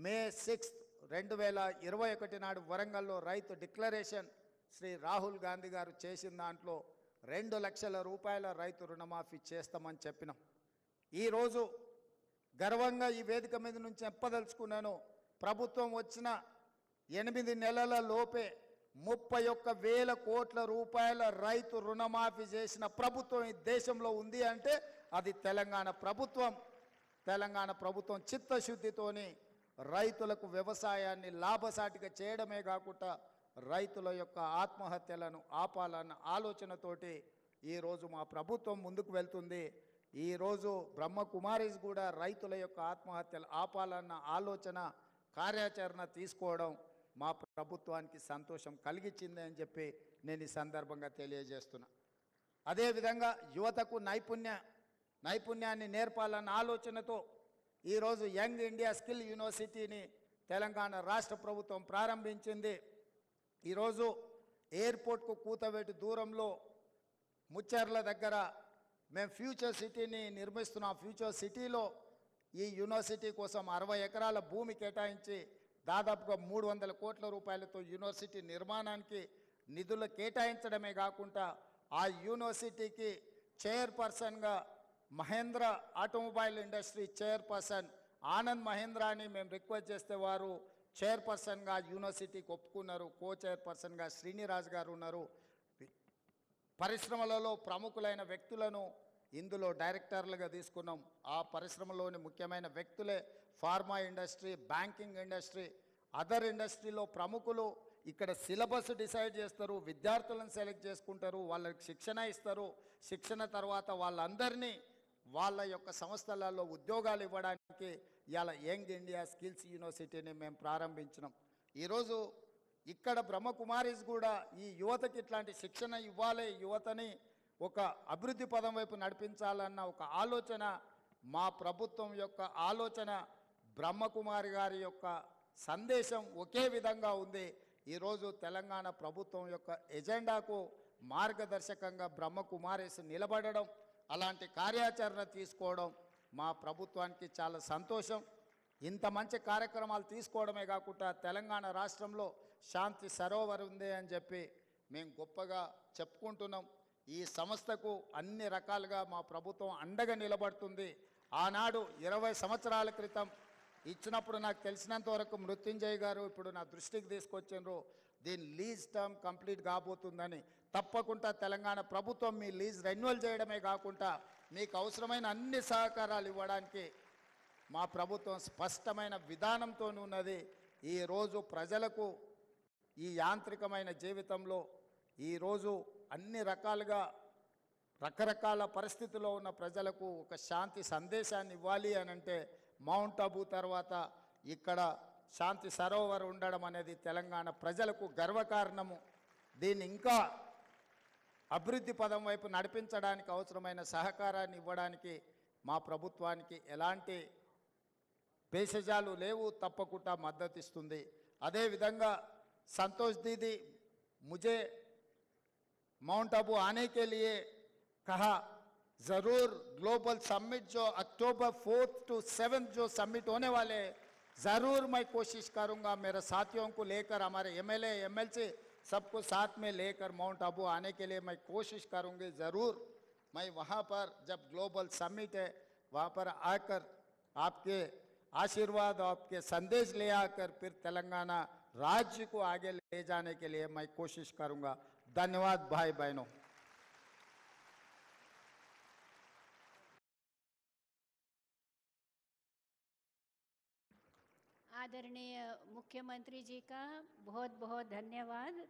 మే 6, 2021 నాడు వరంగల్లో రైతు డిక్లరేషన్ శ్రీ రాహుల్ గాంధీ గారు చేసిన దాంట్లో 2 లక్షల రూపాయల రైతు రుణమాఫీ చేస్తామని చెప్పినాం. ఈరోజు గర్వంగా ఈ వేదిక మీద నుంచి చెప్పదలుచుకున్నాను, ప్రభుత్వం వచ్చిన 8 నెలల లోపే 31,000 కోట్ల రూపాయల రైతు రుణమాఫీ చేసిన ప్రభుత్వం ఈ దేశంలో ఉంది అంటే అది తెలంగాణ ప్రభుత్వం. తెలంగాణ ప్రభుత్వం చిత్తశుద్ధితోని రైతులకు వ్యవసాయాన్ని లాభసాటిగా చేయడమే కాకుండా రైతుల యొక్క ఆత్మహత్యలను ఆపాలన్న ఆలోచనతోటి ఈరోజు మా ప్రభుత్వం ముందుకు వెళ్తుంది. ఈరోజు బ్రహ్మకుమారిస్ కూడా రైతుల యొక్క ఆత్మహత్యలు ఆపాలన్న ఆలోచన కార్యాచరణ తీసుకోవడం మా ప్రభుత్వానికి సంతోషం కలిగించింది అని చెప్పి నేను ఈ సందర్భంగా తెలియజేస్తున్నా. అదేవిధంగా యువతకు నైపుణ్యాన్ని నేర్పాలన్న ఆలోచనతో ఈరోజు యంగ్ ఇండియా స్కిల్ యూనివర్సిటీని తెలంగాణ రాష్ట్ర ప్రభుత్వం ప్రారంభించింది. ఈరోజు ఎయిర్పోర్ట్కు కూతవేటు దూరంలో ముచ్చర్ల దగ్గర మేము ఫ్యూచర్ సిటీని నిర్మిస్తున్నాం. ఫ్యూచర్ సిటీలో ఈ యూనివర్సిటీ కోసం 60 ఎకరాల భూమి కేటాయించి దాదాపుగా 300 కోట్ల రూపాయలతో యూనివర్సిటీ నిర్మాణానికి నిధులు కేటాయించడమే కాకుండా ఆ యూనివర్సిటీకి చైర్పర్సన్గా Mahindra automobile industry chairperson Anand మహేంద్రాని మేము రిక్వెస్ట్ చేస్తే వారు చైర్పర్సన్గా యూనివర్సిటీకి ఒప్పుకున్నారు. కో చైర్పర్సన్గా శ్రీనిరాజ్ గారు ఉన్నారు. పరిశ్రమలలో ప్రముఖులైన వ్యక్తులను ఇందులో డైరెక్టర్లుగా తీసుకున్నాం. ఆ పరిశ్రమలోని ముఖ్యమైన వ్యక్తులే pharma industry, banking industry, other ఇండస్ట్రీలో ప్రముఖులు ఇక్కడ సిలబస్ డిసైడ్ చేస్తారు, విద్యార్థులను సెలెక్ట్ చేసుకుంటారు, వాళ్ళకి శిక్షణ ఇస్తారు. శిక్షణ తర్వాత వాళ్ళందరినీ వాళ్ళ యొక్క సంస్థలలో ఉద్యోగాలు ఇవ్వడానికి ఇవాళ యంగ్ ఇండియా స్కిల్స్ యూనివర్సిటీని మేము ప్రారంభించినాం. ఈరోజు ఇక్కడ బ్రహ్మకుమారీస్ కూడా ఈ యువతకి ఇట్లాంటి శిక్షణ ఇవ్వాలి, యువతని ఒక అభివృద్ధి పదం వైపు నడిపించాలన్న ఒక ఆలోచన మా ప్రభుత్వం యొక్క ఆలోచన, బ్రహ్మకుమారి గారి యొక్క సందేశం ఒకే విధంగా ఉంది. ఈరోజు తెలంగాణ ప్రభుత్వం యొక్క ఎజెండాకు మార్గదర్శకంగా బ్రహ్మకుమారీస్ నిలబడడం, అలాంటి కార్యాచరణ తీసుకోవడం మా ప్రభుత్వానికి చాలా సంతోషం. ఇంత మంచి కార్యక్రమాలు తీసుకోవడమే కాకుండా తెలంగాణ రాష్ట్రంలో శాంతి సరోవర్ ఉంది అని చెప్పి మేము గొప్పగా చెప్పుకుంటున్నాం. ఈ సంస్థకు అన్ని రకాలుగా మా ప్రభుత్వం అండగా నిలబడుతుంది. ఆనాడు 20 సంవత్సరాల క్రితం ఇచ్చినప్పుడు నాకు తెలిసినంత వరకు మృత్యుంజయ్ గారు ఇప్పుడు నా దృష్టికి తీసుకొచ్చిండ్రు, దీని లీజ్ టర్మ్ కంప్లీట్ కాబోతుందని. తప్పకుండా తెలంగాణ ప్రభుత్వం మీ లీజ్ రెన్యువల్ చేయడమే కాకుండా మీకు అవసరమైన అన్ని సహకారాలు ఇవ్వడానికి మా ప్రభుత్వం స్పష్టమైన విధానంతో ఉన్నది. ఈరోజు ప్రజలకు ఈ యాంత్రికమైన జీవితంలో ఈరోజు అన్ని రకాలుగా రకరకాల పరిస్థితుల్లో ఉన్న ప్రజలకు ఒక శాంతి సందేశాన్ని ఇవ్వాలి అని అంటే మౌంట్ అబూ తర్వాత ఇక్కడ శాంతి సరోవర్ ఉండడం అనేది తెలంగాణ ప్రజలకు గర్వకారణము. దీన్ని ఇంకా అభివృద్ధి పదం వైపు నడిపించడానికి అవసరమైన సహకారాన్ని ఇవ్వడానికి మా ప్రభుత్వానికి ఎలాంటి భేషజాలు లేవు, తప్పకుండా మద్దతు ఇస్తుంది. అదేవిధంగా संतोष दीदी मुझे माउंट आबू आने के लिए कहा, ज़रूर ग्लोबल समिट जो अक्टूबर 4 to 7 जो समिट होने वाले हैं, ज़रूर मैं कोशिश करूंगा मेरे साथियों को लेकर, हमारे एमएलए एमएलसी सबको साथ में लेकर माउंट आबू आने के लिए मैं कोशिश करूंगी. ज़रूर मैं वहाँ पर जब ग्लोबल समिट है वहाँ पर आकर आपके आशीर्वाद, आपके संदेश ले आकर फिर तेलंगाना राज्य को आगे ले जाने के लिए मैं कोशिश करूंगा. धन्यवाद भाई बहनों. आदरणीय मुख्यमंत्री जी का बहुत बहुत धन्यवाद.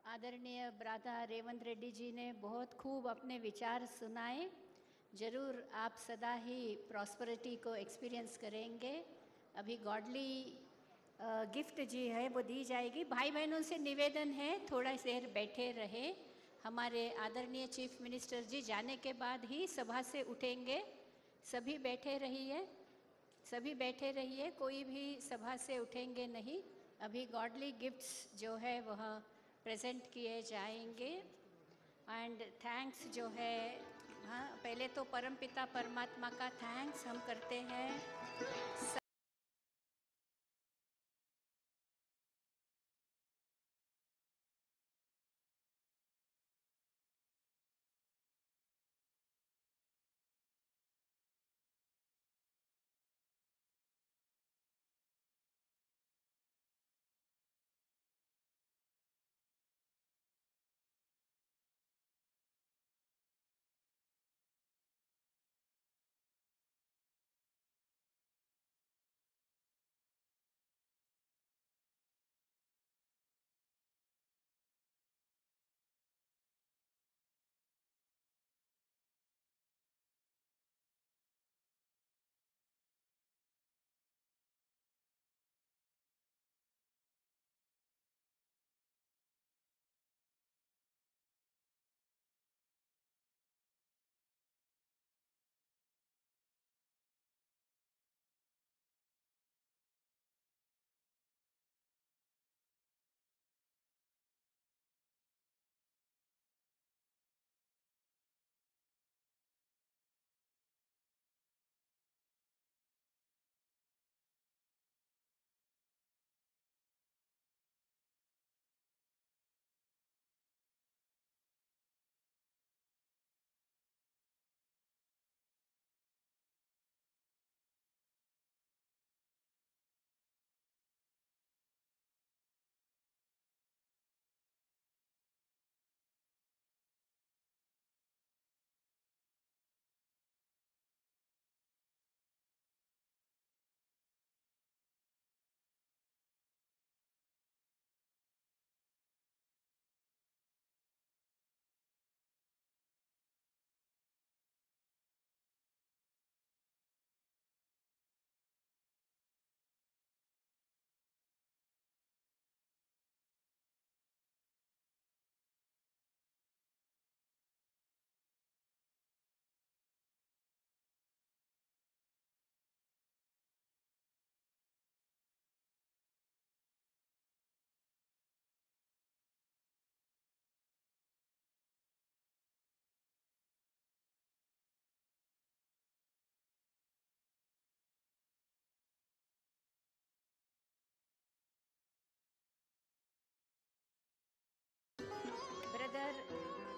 आदरणीय भ्राता रेवंत रेड्डी जी ने बहुत खूब अपने विचार सुनाए. ज़रूर आप सदा ही प्रॉस्पेरिटी को एक्सपीरियंस करेंगे. अभी गॉडली गिफ्ट जी है वो दी जाएगी. भाई बहनों से निवेदन है थोड़ा देर बैठे रहे. हमारे आदरणीय चीफ मिनिस्टर जी जाने के बाद ही सभा से उठेंगे. सभी बैठे रहिए, सभी बैठे रहिए, कोई भी सभा से उठेंगे नहीं. अभी गॉडली गिफ्ट्स जो है वह प्रेजेंट किए जाएंगे. एंड थैंक्स जो है, हाँ पहले तो परमपिता परमात्मा का थैंक्स हम करते हैं.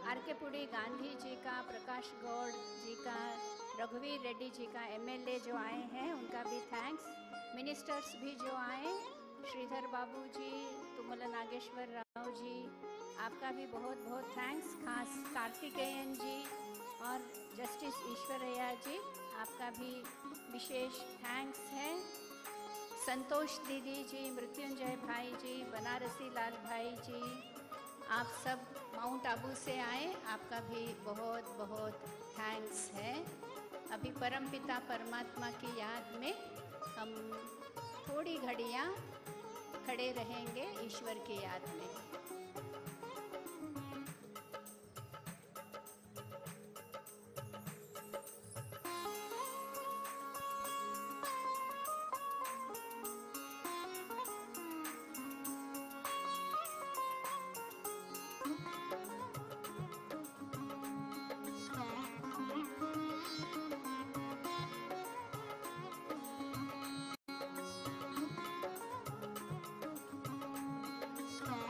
आरकेपुड़ी गांधी जी का, प्रकाश गौड़ जी का, रघुवीर रेड्डी जी का, एमएलए जो आए हैं उनका भी थैंक्स। मिनिस्टर्स भी जो आए, श्रीधर बाबू जी, तुमल नागेश्वर राव जी, आपका भी बहुत बहुत थैंक्स। खास कार्तिकेयन जी और जस्टिस ईश्वरैया जी, आपका भी विशेष थैंक्स है। संतोष दीदी जी, मृत्युंजय भाई जी, बनारसी लाल भाई जी, आप सब माउंट आबू से आए, आपका भी बहुत बहुत थैंक्स है। अभी परमपिता परमात्मा की याद में हम थोड़ी घड़ियाँ खड़े रहेंगे ईश्वर की याद में।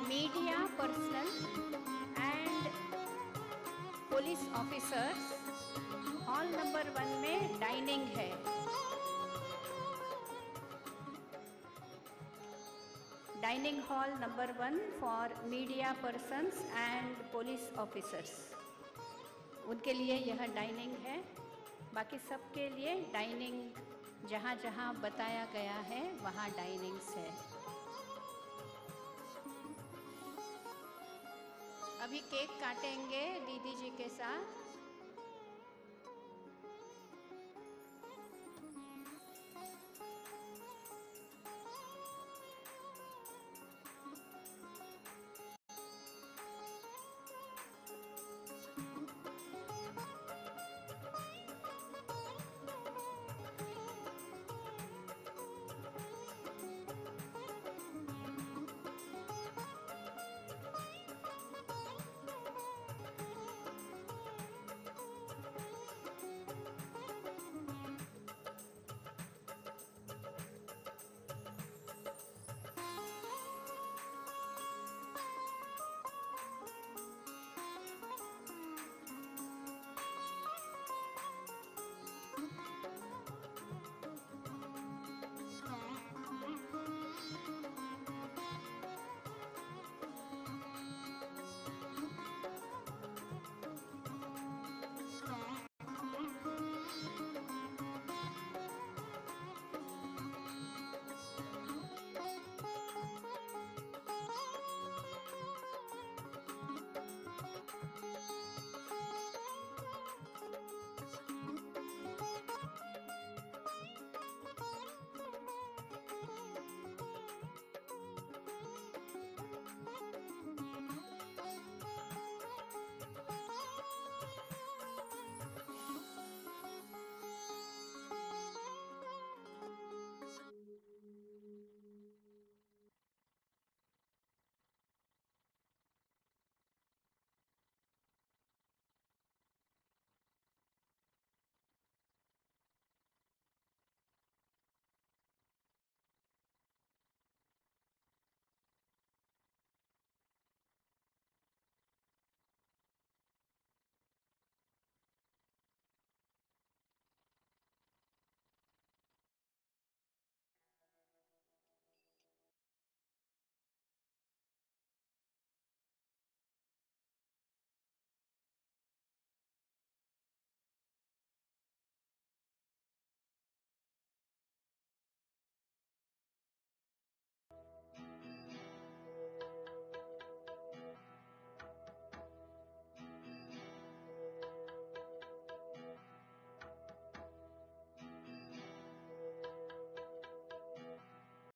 Media personal and police officers, hall number 1 में डाइनिंग है। Dining hall number 1 for media persons and police officers, उनके लिए यह डाइनिंग है। बाकी सबके लिए डाइनिंग जहाँ जहाँ बताया गया है वहाँ डाइनिंग्स है। अभी केक काटेंगे दीदी जी के साथ।